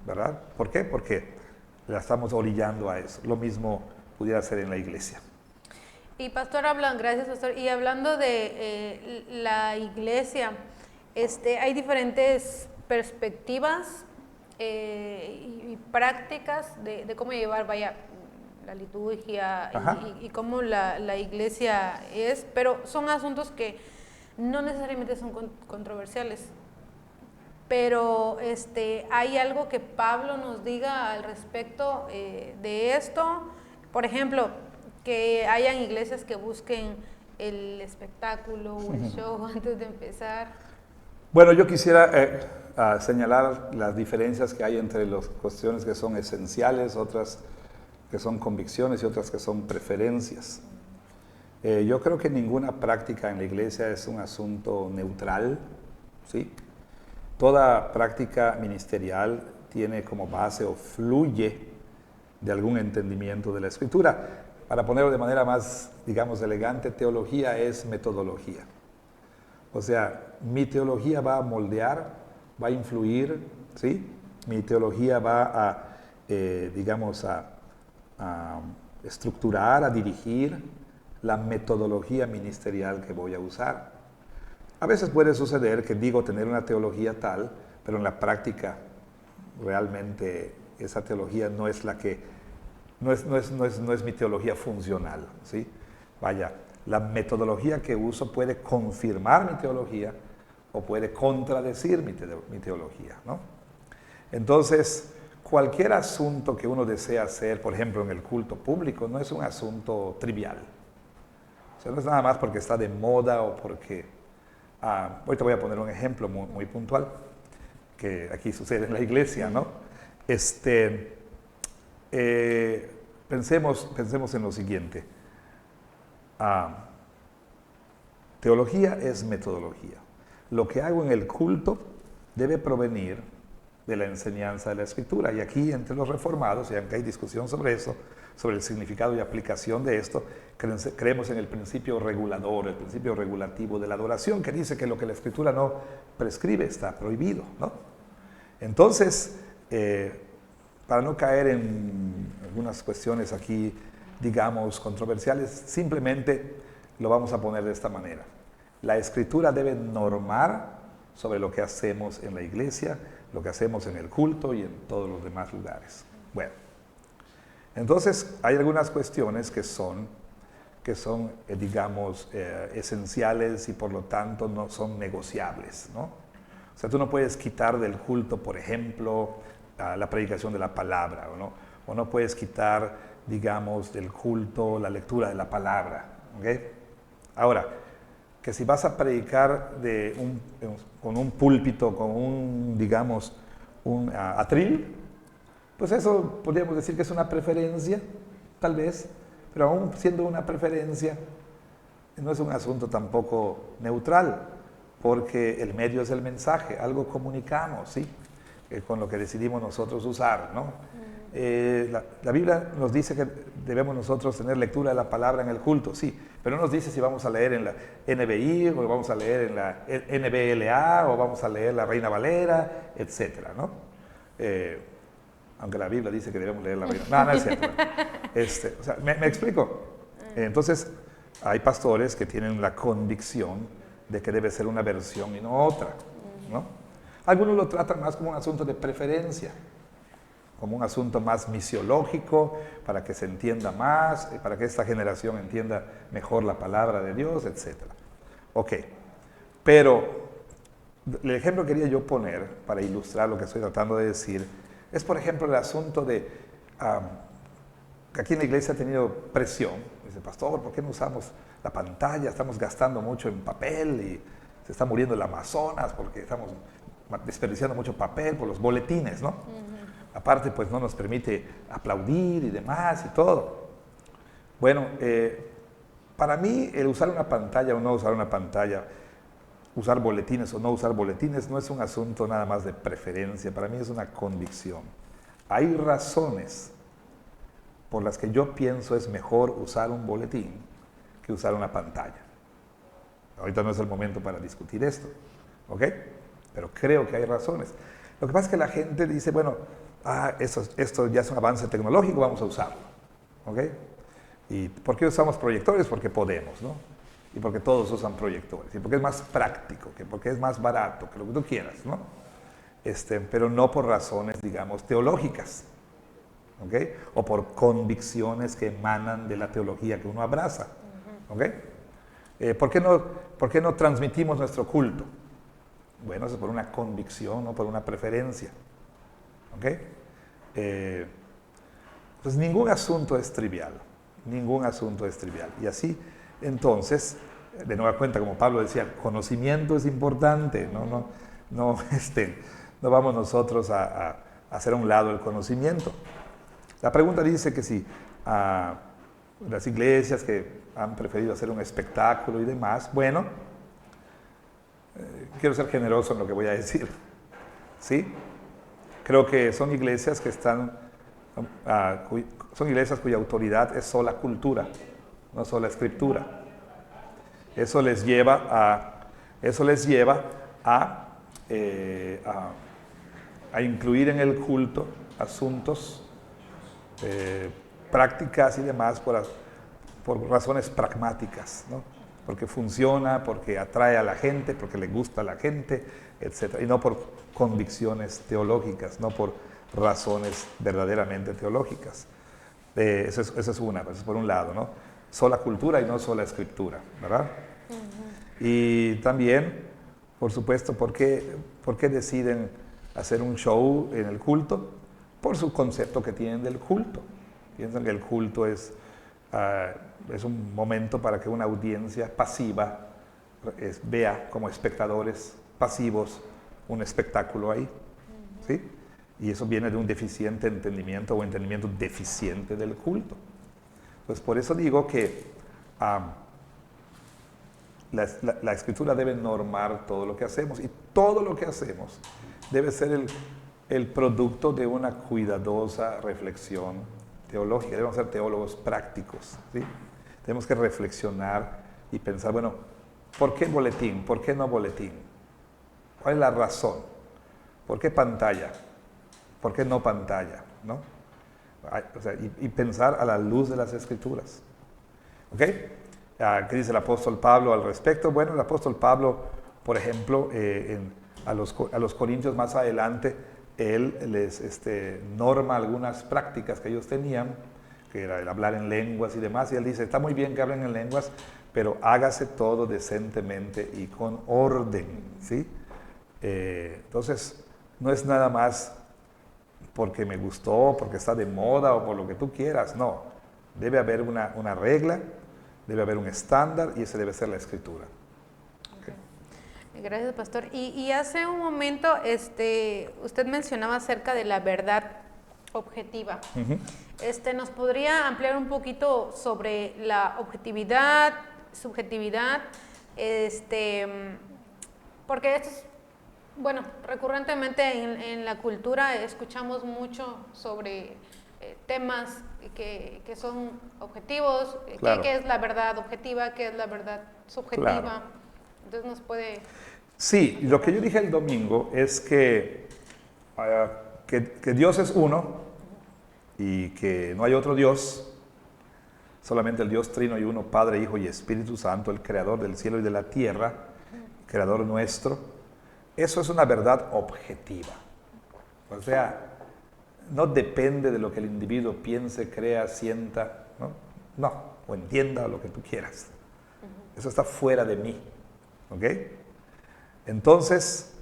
¿verdad? ¿Por qué? Porque la estamos orillando a eso. Lo mismo pudiera ser en la iglesia. Y pastor, gracias pastor, y hablando de la iglesia, hay diferentes perspectivas y prácticas de cómo llevar, la liturgia y cómo la iglesia es, pero son asuntos que no necesariamente son controversiales. Pero hay algo que Pablo nos diga al respecto de esto. Por ejemplo, que hayan iglesias que busquen el espectáculo o el show antes de empezar. Bueno, yo quisiera señalar las diferencias que hay entre las cuestiones que son esenciales, otras que son convicciones y otras que son preferencias. Yo creo que ninguna práctica en la iglesia es un asunto neutral, ¿sí? Toda práctica ministerial tiene como base o fluye de algún entendimiento de la Escritura. Para ponerlo de manera más, digamos, elegante, teología es metodología. O sea, mi teología va a moldear, va a influir, ¿sí? Mi teología va a, digamos, a estructurar, a dirigir la metodología ministerial que voy a usar. A veces puede suceder que digo tener una teología tal, pero en la práctica realmente esa teología no es la que, no es mi teología funcional, ¿sí? Vaya, la metodología que uso puede confirmar mi teología o puede contradecir mi teología, ¿no? Entonces, cualquier asunto que uno desea hacer, por ejemplo, en el culto público, no es un asunto trivial. O sea, no es nada más porque está de moda o porque... hoy te voy a poner un ejemplo muy puntual que aquí sucede en la iglesia, ¿no? Pensemos en lo siguiente. Teología es metodología. Lo que hago en el culto debe provenir de la enseñanza de la Escritura. Y aquí, entre los reformados, y aunque hay discusión sobre eso, sobre el significado y aplicación de esto, creemos en el principio regulador, el principio regulativo de la adoración, que dice que lo que la Escritura no prescribe está prohibido, ¿no? Entonces, para no caer en algunas cuestiones aquí, digamos, controversiales, simplemente lo vamos a poner de esta manera. La Escritura debe normar sobre lo que hacemos en la iglesia, lo que hacemos en el culto y en todos los demás lugares. Bueno, entonces hay algunas cuestiones que son digamos, esenciales y por lo tanto no son negociables, ¿no? O sea, tú no puedes quitar del culto, por ejemplo, la predicación de la palabra, o no puedes quitar, digamos, del culto la lectura de la palabra, ¿ok? Ahora, que si vas a predicar con un púlpito, con un, digamos, un atril, pues eso podríamos decir que es una preferencia, tal vez, pero aún siendo una preferencia, no es un asunto tampoco neutral, porque el medio es el mensaje, algo comunicamos, ¿sí? Con lo que decidimos nosotros usar, ¿no? La Biblia nos dice que debemos nosotros tener lectura de la palabra en el culto, sí, pero no nos dice si vamos a leer en la NBI, o vamos a leer en la NBLA, o vamos a leer la Reina Valera, etcétera, ¿no? aunque la Biblia dice que debemos leer la Reina. No, no es cierto. O sea, ¿me explico? Entonces, hay pastores que tienen la convicción de que debe ser una versión y no otra, ¿no? Algunos lo tratan más como un asunto de preferencia, como un asunto más misiológico, para que se entienda más, para que esta generación entienda mejor la palabra de Dios, etc. Ok, pero el ejemplo que quería yo poner para ilustrar lo que estoy tratando de decir es, por ejemplo, el asunto de que aquí en la iglesia ha tenido presión. Dice, pastor, ¿por qué no usamos la pantalla? Estamos gastando mucho en papel y se está muriendo el Amazonas porque estamos desperdiciando mucho papel por los boletines, ¿no? Aparte, pues no nos permite aplaudir y demás y todo. Bueno, para mí el usar una pantalla o no usar una pantalla, usar boletines o no usar boletines, no es un asunto nada más de preferencia, para mí es una convicción. Hay razones por las que yo pienso es mejor usar un boletín que usar una pantalla. Ahorita no es el momento para discutir esto, ¿ok? Pero creo que hay razones. Lo que pasa es que la gente dice, bueno, esto ya es un avance tecnológico, vamos a usarlo, ¿ok? ¿Y por qué usamos proyectores? Porque podemos, ¿no? Y porque todos usan proyectores, y porque es más práctico, porque es más barato, que lo que tú quieras, ¿no? Pero no por razones, digamos, teológicas, ¿ok? O por convicciones que emanan de la teología que uno abraza, ¿ok? ¿Por qué no transmitimos nuestro culto? Bueno, eso es por una convicción, no por una preferencia, ¿ok? Pues ningún asunto es trivial, ningún asunto es trivial. Y así, entonces, de nueva cuenta, como Pablo decía, conocimiento es importante, no vamos nosotros a hacer a un lado el conocimiento. La pregunta dice que si las iglesias que han preferido hacer un espectáculo y demás, bueno, quiero ser generoso en lo que voy a decir, ¿sí? Creo que son iglesias que están, son iglesias cuya autoridad es sola cultura, no sola escritura. Eso les lleva a incluir en el culto asuntos, prácticas y demás por razones pragmáticas, ¿no? Porque funciona, porque atrae a la gente, porque le gusta a la gente, etc. Y no por convicciones teológicas, no por razones verdaderamente teológicas. Eso es una, eso es por un lado, ¿no? Sola cultura y no sola escritura, ¿verdad? Y también, por supuesto, ¿por qué deciden hacer un show en el culto? Por su concepto que tienen del culto. Piensan que el culto es un momento para que una audiencia pasiva vea como espectadores pasivos un espectáculo ahí, ¿sí? Y eso viene de un deficiente entendimiento o entendimiento deficiente del culto. Pues por eso digo que la escritura debe normar todo lo que hacemos, y todo lo que hacemos debe ser el producto de una cuidadosa reflexión teológica. Debemos ser teólogos prácticos, ¿sí? Tenemos que reflexionar y pensar, bueno, ¿por qué boletín? ¿Por qué no boletín? ¿Cuál es la razón? ¿Por qué pantalla? ¿Por qué no pantalla? ¿No? O sea, y pensar a la luz de las Escrituras. ¿Ok? ¿Qué dice el apóstol Pablo al respecto? Bueno, el apóstol Pablo, por ejemplo, a los corintios más adelante, él les norma algunas prácticas que ellos tenían, que era el hablar en lenguas y demás, y él dice, está muy bien que hablen en lenguas, pero hágase todo decentemente y con orden, ¿sí? Entonces, no es nada más porque me gustó, porque está de moda o por lo que tú quieras, no. Debe haber una regla, debe haber un estándar, y ese debe ser la Escritura. Okay. Gracias, pastor. Y hace un momento usted mencionaba acerca de la verdad objetiva. ¿Nos podría ampliar un poquito sobre la objetividad, subjetividad? Porque esto es, bueno, recurrentemente en la cultura escuchamos mucho sobre temas que son objetivos, claro. ¿Qué es la verdad objetiva? ¿Qué es la verdad subjetiva? Claro. Entonces nos puede... Sí, lo que yo dije el domingo es que Dios es uno, y que no hay otro Dios, solamente el Dios trino y uno, Padre, Hijo y Espíritu Santo, el creador del cielo y de la tierra, creador nuestro. Eso es una verdad objetiva. O sea, no depende de lo que el individuo piense, crea, sienta, no, o entienda lo que tú quieras. Eso está fuera de mí. ¿Ok? Entonces,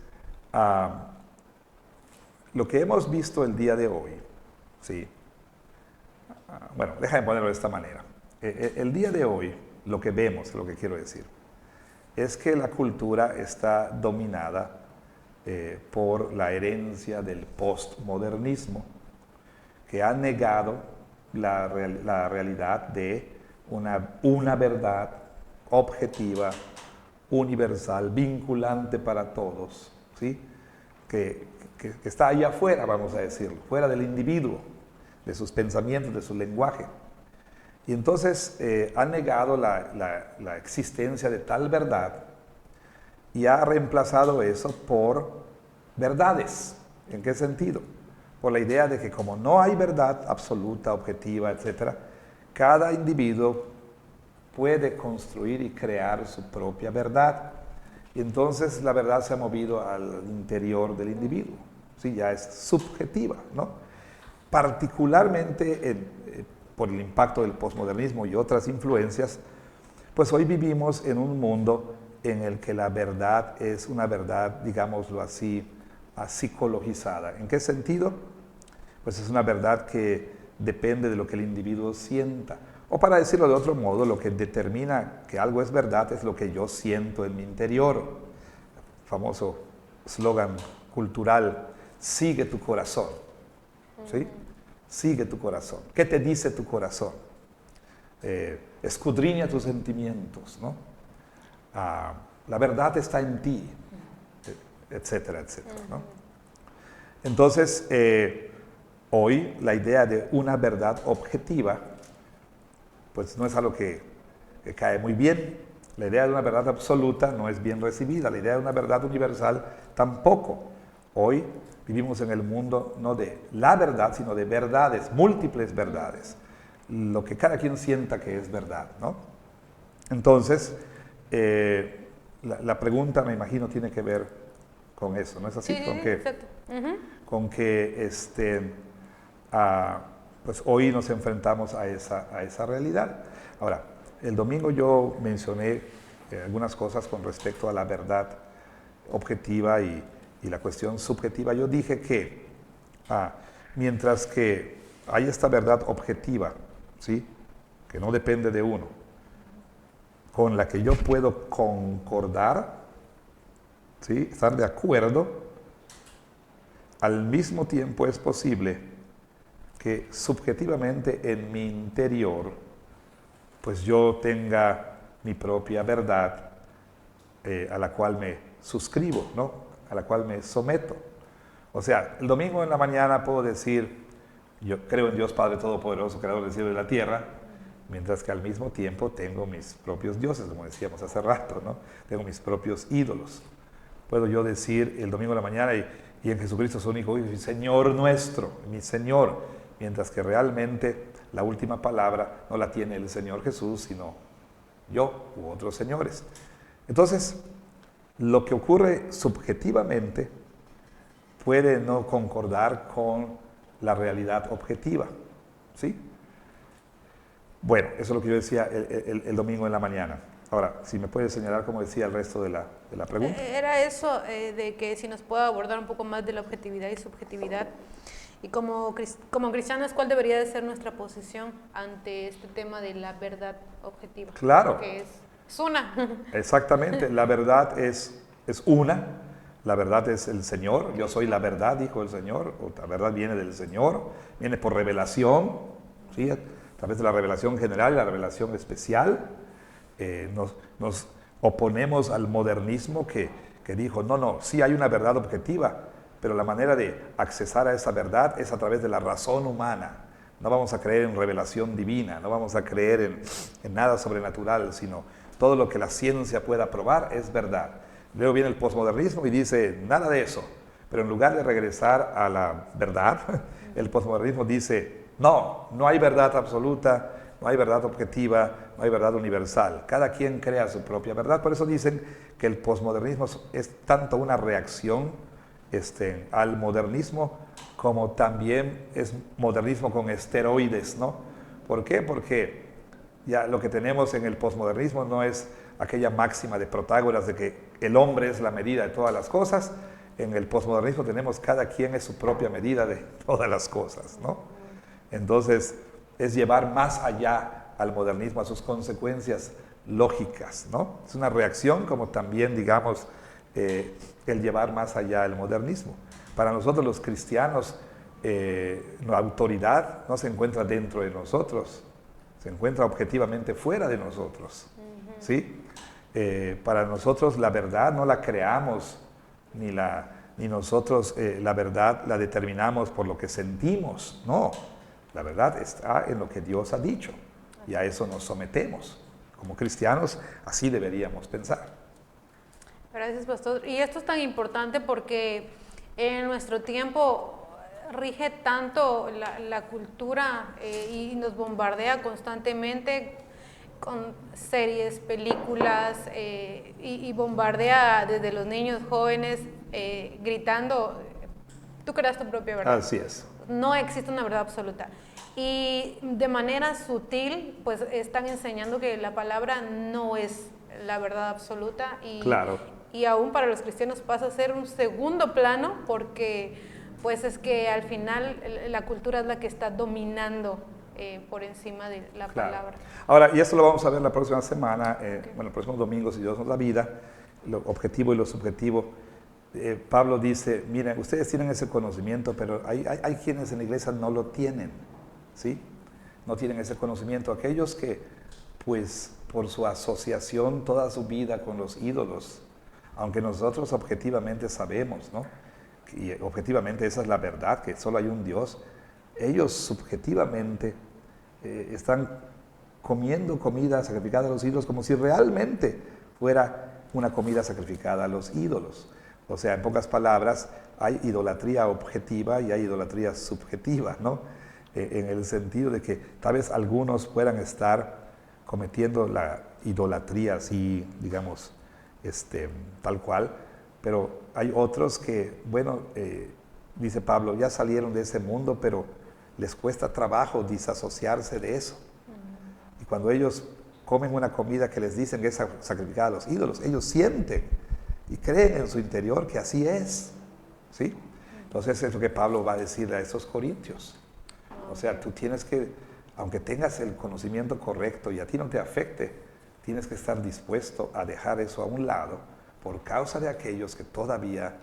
lo que hemos visto el día de hoy, ¿sí? Bueno, déjame ponerlo de esta manera. El día de hoy, lo que vemos, lo que quiero decir, es que la cultura está dominada por la herencia del postmodernismo, que ha negado la realidad de una verdad objetiva, universal, vinculante para todos, ¿sí? que está allá afuera, vamos a decirlo, fuera del individuo, de sus pensamientos, de su lenguaje. Y entonces ha negado la existencia de tal verdad y ha reemplazado eso por verdades. ¿En qué sentido? Por la idea de que como no hay verdad absoluta, objetiva, etc., cada individuo puede construir y crear su propia verdad. Y entonces la verdad se ha movido al interior del individuo. ¿Sí? Ya es subjetiva, ¿no? Particularmente por el impacto del posmodernismo y otras influencias, pues hoy vivimos en un mundo en el que la verdad es una verdad, digámoslo así, psicologizada. ¿En qué sentido? Pues es una verdad que depende de lo que el individuo sienta. O para decirlo de otro modo, lo que determina que algo es verdad es lo que yo siento en mi interior. Famoso eslogan cultural, sigue tu corazón. ¿Sí? Sigue tu corazón. ¿Qué te dice tu corazón? Escudriña tus sentimientos, ¿no? La verdad está en ti, etcétera, etcétera, ¿no? Entonces, hoy la idea de una verdad objetiva, pues no es algo que cae muy bien. La idea de una verdad absoluta no es bien recibida. La idea de una verdad universal tampoco. Hoy vivimos en el mundo no de la verdad, sino de verdades, múltiples verdades. Lo que cada quien sienta que es verdad, ¿no? Entonces, la pregunta, me imagino, tiene que ver con eso, ¿no es así? Sí, con que, exacto. con que pues hoy nos enfrentamos a esa realidad. Ahora, el domingo yo mencioné algunas cosas con respecto a la verdad objetiva y la cuestión subjetiva. Yo dije que mientras que hay esta verdad objetiva, ¿sí? Que no depende de uno, con la que yo puedo concordar, ¿sí? Estar de acuerdo, al mismo tiempo es posible que subjetivamente en mi interior, pues yo tenga mi propia verdad a la cual me suscribo, ¿no? A la cual me someto. O sea, el domingo en la mañana puedo decir, yo creo en Dios Padre Todopoderoso, creador del cielo y de la tierra, mientras que al mismo tiempo tengo mis propios dioses, como decíamos hace rato, ¿no? Tengo mis propios ídolos. Puedo yo decir el domingo en la mañana y en Jesucristo su único Hijo, Señor nuestro, mi Señor, mientras que realmente la última palabra no la tiene el Señor Jesús, sino yo u otros señores. Entonces, lo que ocurre subjetivamente puede no concordar con la realidad objetiva, ¿sí? Bueno, eso es lo que yo decía el domingo en la mañana. Ahora, si me puedes señalar, como decía, el resto de la pregunta. Era eso, de que si nos puede abordar un poco más de la objetividad y subjetividad. Y como cristianos, ¿cuál debería de ser nuestra posición ante este tema de la verdad objetiva? Claro. Que es una. Exactamente, la verdad es una, la verdad es el Señor, yo soy la verdad, dijo el Señor, o la verdad viene del Señor, viene por revelación, ¿sí? A través de la revelación general y la revelación especial. Nos oponemos al modernismo que dijo, no, sí hay una verdad objetiva, pero la manera de accesar a esa verdad es a través de la razón humana. No vamos a creer en revelación divina, no vamos a creer en nada sobrenatural, sino todo lo que la ciencia pueda probar es verdad. Luego viene el posmodernismo y dice, nada de eso. Pero en lugar de regresar a la verdad, el posmodernismo dice, no hay verdad absoluta, no hay verdad objetiva, no hay verdad universal. Cada quien crea su propia verdad. Por eso dicen que el posmodernismo es tanto una reacción al modernismo como también es modernismo con esteroides, ¿no? ¿Por qué? Porque ya lo que tenemos en el posmodernismo no es aquella máxima de Protágoras de que el hombre es la medida de todas las cosas. En el posmodernismo tenemos cada quien es su propia medida de todas las cosas, ¿no? Entonces, es llevar más allá al modernismo, a sus consecuencias lógicas, ¿no? Es una reacción como también, digamos, el llevar más allá el modernismo. Para nosotros los cristianos, la autoridad no se encuentra dentro de nosotros, se encuentra objetivamente fuera de nosotros, ¿sí? Para nosotros la verdad no la creamos, ni nosotros la verdad la determinamos por lo que sentimos, no. La verdad está en lo que Dios ha dicho y a eso nos sometemos. Como cristianos, así deberíamos pensar. Gracias, pastor. Y esto es tan importante porque en nuestro tiempo rige tanto la cultura y nos bombardea constantemente con series, películas y bombardea desde los niños jóvenes gritando, tú creas tu propia verdad. Así es. No existe una verdad absoluta. Y de manera sutil, pues están enseñando que la palabra no es la verdad absoluta y, claro. Y aún para los cristianos pasa a ser un segundo plano porque pues es que al final la cultura es la que está dominando por encima de la palabra. Ahora, y esto lo vamos a ver la próxima semana, bueno, el próximo domingo, si Dios nos da vida, lo objetivo y lo subjetivo. Pablo dice, miren, ustedes tienen ese conocimiento, pero hay quienes en la iglesia no lo tienen, ¿sí? No tienen ese conocimiento. Aquellos que, pues, por su asociación toda su vida con los ídolos, aunque nosotros objetivamente sabemos, ¿no? Y objetivamente esa es la verdad, que solo hay un Dios, ellos subjetivamente están comiendo comida sacrificada a los ídolos como si realmente fuera una comida sacrificada a los ídolos. O sea, en pocas palabras, hay idolatría objetiva y hay idolatría subjetiva, ¿no? En el sentido de que tal vez algunos puedan estar cometiendo la idolatría así, digamos, tal cual, pero hay otros que, bueno, dice Pablo, ya salieron de ese mundo, pero les cuesta trabajo disasociarse de eso. Y cuando ellos comen una comida que les dicen que es sacrificada a los ídolos, ellos sienten y creen en su interior que así es, ¿sí? Entonces es lo que Pablo va a decir a esos corintios. O sea, tú tienes que, aunque tengas el conocimiento correcto y a ti no te afecte, tienes que estar dispuesto a dejar eso a un lado por causa de aquellos que todavía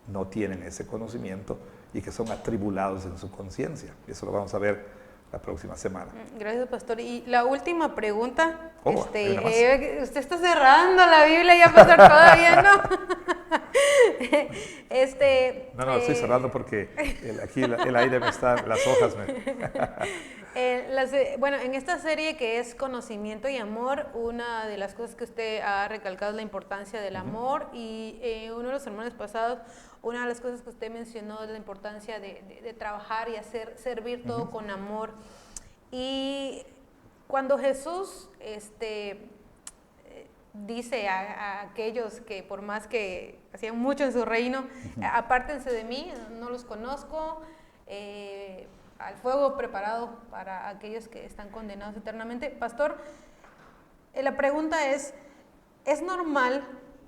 no tienen ese conocimiento y que son atribulados en su conciencia. Eso lo vamos a ver la próxima semana. Gracias, pastor. Y la última pregunta, usted está cerrando la Biblia ya, pastor, todavía no. No, estoy cerrando porque aquí el aire me está, las hojas me... Bueno, en esta serie que es Conocimiento y Amor, una de las cosas que usted ha recalcado es la importancia del amor y uno de los sermones pasados, una de las cosas que usted mencionó es la importancia de trabajar y servir todo con amor. Y cuando Jesús dice a aquellos que por más que hacían mucho en su reino, apártense de mí, no los conozco, al fuego preparado para aquellos que están condenados eternamente. Pastor, la pregunta ¿es normal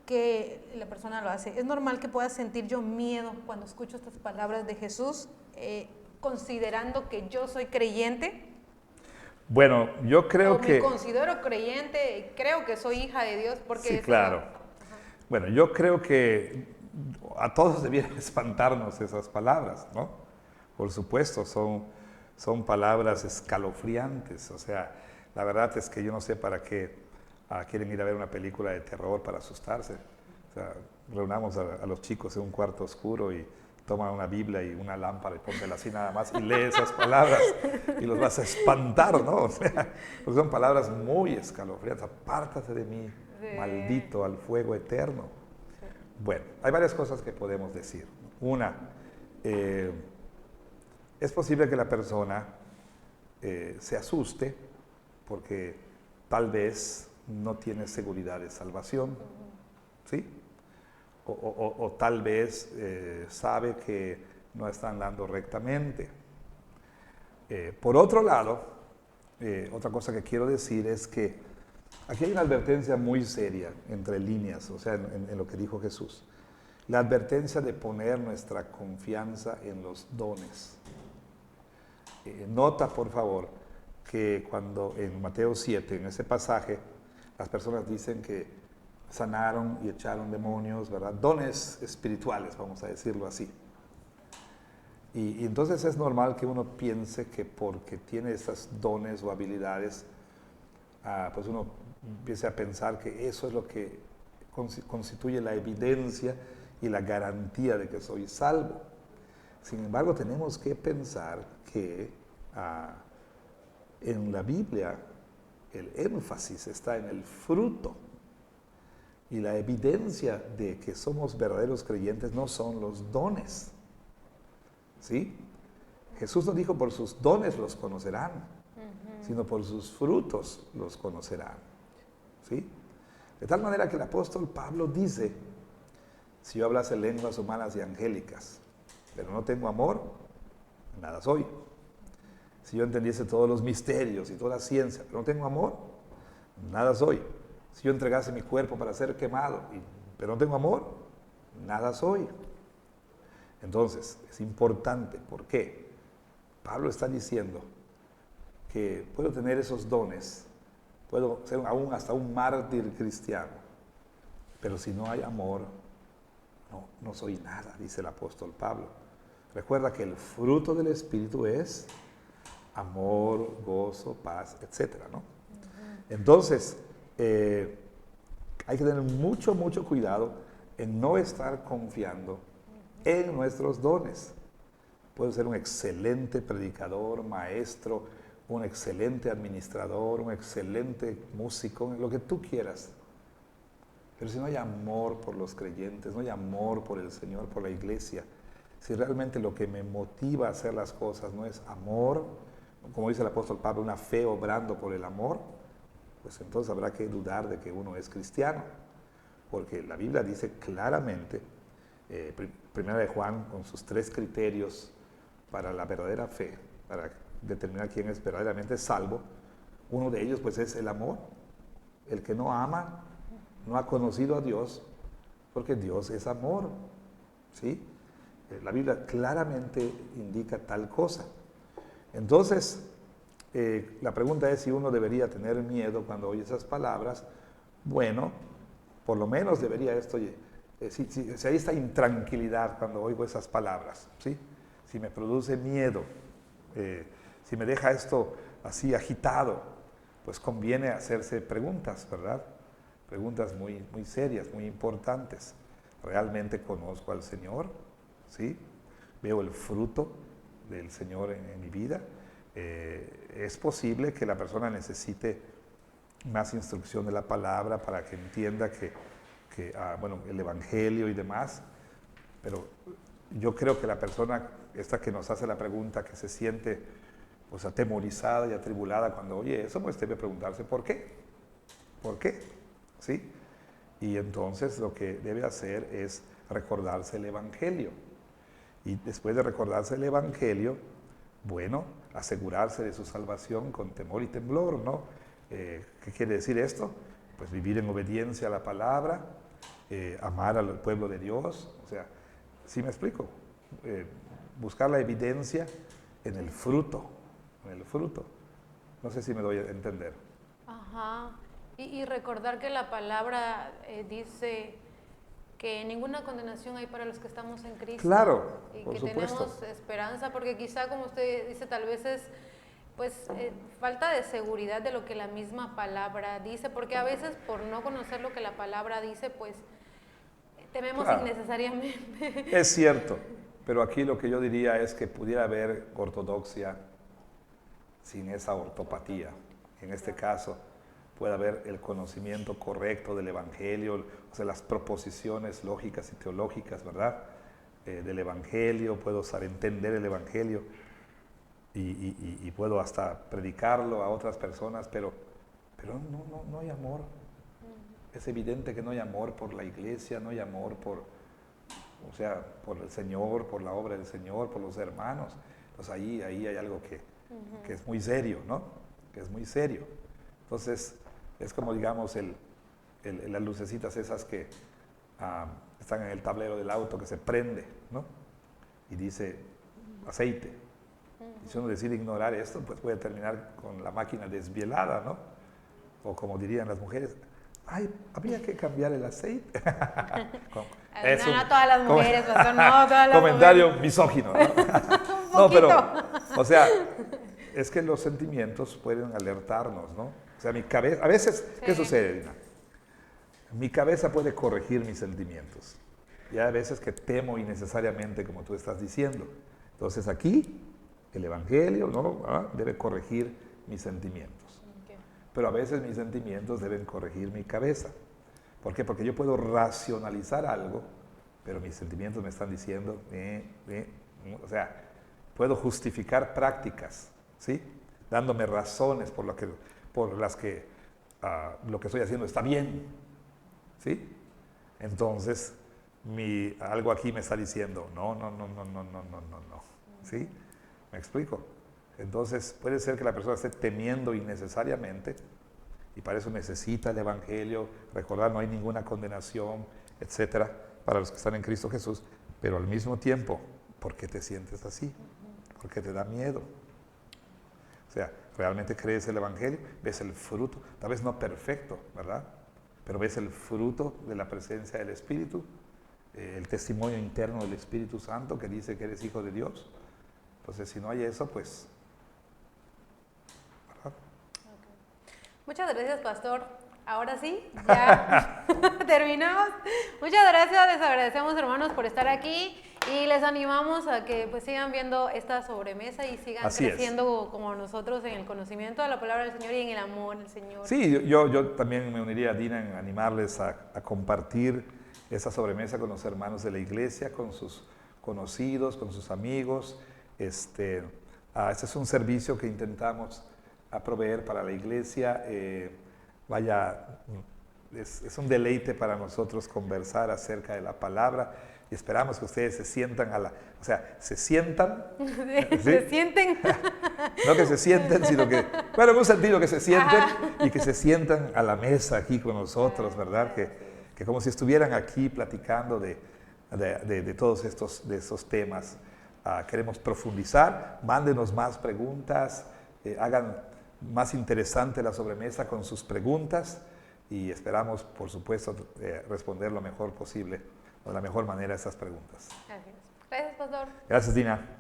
que la persona lo hace? ¿Es normal que pueda sentir yo miedo cuando escucho estas palabras de Jesús, considerando que yo soy creyente? Bueno, yo creo que... me considero creyente, creo que soy hija de Dios, porque... Sí, claro. Bueno, yo creo que a todos debieran espantarnos esas palabras, ¿no? Por supuesto, son palabras escalofriantes. O sea, la verdad es que yo no sé para qué quieren ir a ver una película de terror para asustarse. O sea, reunamos a los chicos en un cuarto oscuro y toma una Biblia y una lámpara y póntela así nada más y lee esas palabras y los vas a espantar, ¿no? O sea, porque son palabras muy escalofriantes. Apártate de mí, maldito, al fuego eterno. Bueno, hay varias cosas que podemos decir. Una, es posible que la persona se asuste porque tal vez no tiene seguridad de salvación, ¿sí? O tal vez sabe que no está andando rectamente. Por otro lado, otra cosa que quiero decir es que aquí hay una advertencia muy seria entre líneas, o sea, en lo que dijo Jesús. La advertencia de poner nuestra confianza en los dones. Nota, por favor, que cuando en Mateo 7, en ese pasaje, las personas dicen que sanaron y echaron demonios, ¿verdad? Dones espirituales, vamos a decirlo así. Y entonces es normal que uno piense que porque tiene esas dones o habilidades, pues uno empiece a pensar que eso es lo que constituye la evidencia y la garantía de que soy salvo. Sin embargo, tenemos que pensar que en la Biblia el énfasis está en el fruto. Y la evidencia de que somos verdaderos creyentes no son los dones. ¿Sí? Jesús no dijo por sus dones los conocerán, sino por sus frutos los conocerán. ¿Sí? De tal manera que el apóstol Pablo dice, si yo hablase lenguas humanas y angélicas, pero no tengo amor, nada soy. Si yo entendiese todos los misterios y toda la ciencia, pero no tengo amor, nada soy. Si yo entregase mi cuerpo para ser quemado, pero no tengo amor, nada soy. Entonces, es importante. ¿Por qué? Pablo está diciendo que puedo tener esos dones, puedo ser aún hasta un mártir cristiano, pero si no hay amor, no soy nada, dice el apóstol Pablo. Recuerda que el fruto del Espíritu es amor, gozo, paz, etc., ¿no? Entonces, hay que tener mucho cuidado en no estar confiando en nuestros dones. Puedo ser un excelente predicador, maestro, un excelente administrador, un excelente músico, lo que tú quieras. Pero si no hay amor por los creyentes, no hay amor por el Señor, por la iglesia, si realmente lo que me motiva a hacer las cosas no es amor, como dice el apóstol Pablo, una fe obrando por el amor, pues entonces habrá que dudar de que uno es cristiano. Porque la Biblia dice claramente, Primera de Juan, con sus 3 criterios para la verdadera fe, para determinar quién es verdaderamente salvo, uno de ellos pues es el amor. El que no ama no ha conocido a Dios, porque Dios es amor, ¿sí? La Biblia claramente indica tal cosa. Entonces, la pregunta es si uno debería tener miedo cuando oye esas palabras. Bueno, por lo menos debería esto, si hay esta intranquilidad cuando oigo esas palabras, ¿sí? Si me produce miedo, si me deja esto así agitado, pues conviene hacerse preguntas, ¿verdad? Preguntas muy serias, muy importantes. ¿Realmente conozco al Señor? ¿Sí? ¿Veo el fruto del Señor en mi vida? Es posible que la persona necesite más instrucción de la palabra para que entienda bueno, el Evangelio y demás, pero yo creo que la persona esta que nos hace la pregunta, que se siente pues atemorizada y atribulada cuando oye eso, pues debe preguntarse ¿por qué? ¿Por qué? ¿Sí? Y entonces lo que debe hacer es recordarse el Evangelio. Y después de recordarse el Evangelio, bueno, asegurarse de su salvación con temor y temblor, ¿no? ¿Qué quiere decir esto? Pues vivir en obediencia a la palabra, amar al pueblo de Dios, o sea, ¿sí me explico? Buscar la evidencia en el fruto, No sé si me doy a entender. Ajá. Y recordar que la palabra dice que ninguna condenación hay para los que estamos en Cristo. Claro, y por que supuesto. tenemos esperanza, porque quizá, como usted dice, tal vez es pues falta de seguridad de lo que la misma palabra dice, porque a veces por no conocer lo que la palabra dice, pues tememos Claro. innecesariamente. Es cierto, pero aquí lo que yo diría es que pudiera haber ortodoxia sin esa ortopatía. En este caso, puede haber el conocimiento correcto del Evangelio, o sea, las proposiciones lógicas y teológicas, ¿verdad? Del Evangelio, puedo saber entender el Evangelio, y puedo hasta predicarlo a otras personas, pero no hay amor. Es evidente que no hay amor por la iglesia, no hay amor por el Señor, por la obra del Señor, por los hermanos. Entonces ahí hay algo que es muy serio, ¿no? Que es muy serio. Entonces es como, digamos, las lucecitas esas que están en el tablero del auto, que se prende, ¿no? Y dice aceite. Y si uno decide ignorar esto, pues puede terminar con la máquina desvielada, ¿no? O como dirían las mujeres, ay, había que cambiar el aceite. No todas las mujeres, pastor, no todas las comentario mujeres. Misógino, ¿no? No, pero, o sea, es que los sentimientos pueden alertarnos, ¿no? O sea, mi cabeza, a veces, sí. ¿Qué sucede, Dina? Mi cabeza puede corregir mis sentimientos. Y hay veces que temo innecesariamente, como tú estás diciendo. Entonces aquí, el Evangelio, ¿no? Debe corregir mis sentimientos. Okay. Pero a veces mis sentimientos deben corregir mi cabeza. ¿Por qué? Porque yo puedo racionalizar algo, pero mis sentimientos me están diciendo, o sea, puedo justificar prácticas, ¿sí? Dándome razones por las que lo que estoy haciendo está bien, ¿sí? Entonces, algo aquí me está diciendo, no, ¿sí? ¿Me explico? Entonces, puede ser que la persona esté temiendo innecesariamente, y para eso necesita el Evangelio, recordar no hay ninguna condenación, etcétera, para los que están en Cristo Jesús, pero al mismo tiempo, ¿por qué te sientes así? ¿Por qué te da miedo? O sea, ¿realmente crees el Evangelio? ¿Ves el fruto? Tal vez no perfecto, ¿verdad? Pero ves el fruto de la presencia del Espíritu, el testimonio interno del Espíritu Santo que dice que eres hijo de Dios. Entonces, si no hay eso, pues... Muchas gracias, pastor. Ahora sí, ya terminamos. Muchas gracias, les agradecemos, hermanos, por estar aquí y les animamos a que pues sigan viendo esta sobremesa y sigan creciendo como nosotros en el conocimiento de la palabra del Señor y en el amor del Señor. Sí, yo también me uniría a Dina en animarles a compartir esa sobremesa con los hermanos de la iglesia, con sus conocidos, con sus amigos. Este es un servicio que intentamos proveer para la iglesia. Es un deleite para nosotros conversar acerca de la palabra y esperamos que ustedes se sientan se sientan. ¿Sí? Se sienten. No que se sienten, sino que, bueno, en un sentido que se sienten y que se sientan a la mesa aquí con nosotros, ¿verdad? Que como si estuvieran aquí platicando de todos estos temas. Queremos profundizar, mándenos más preguntas, hagan más interesante la sobremesa con sus preguntas y esperamos, por supuesto, responder lo mejor posible, o de la mejor manera a esas preguntas. Gracias. Gracias, pastor. Gracias, Dina.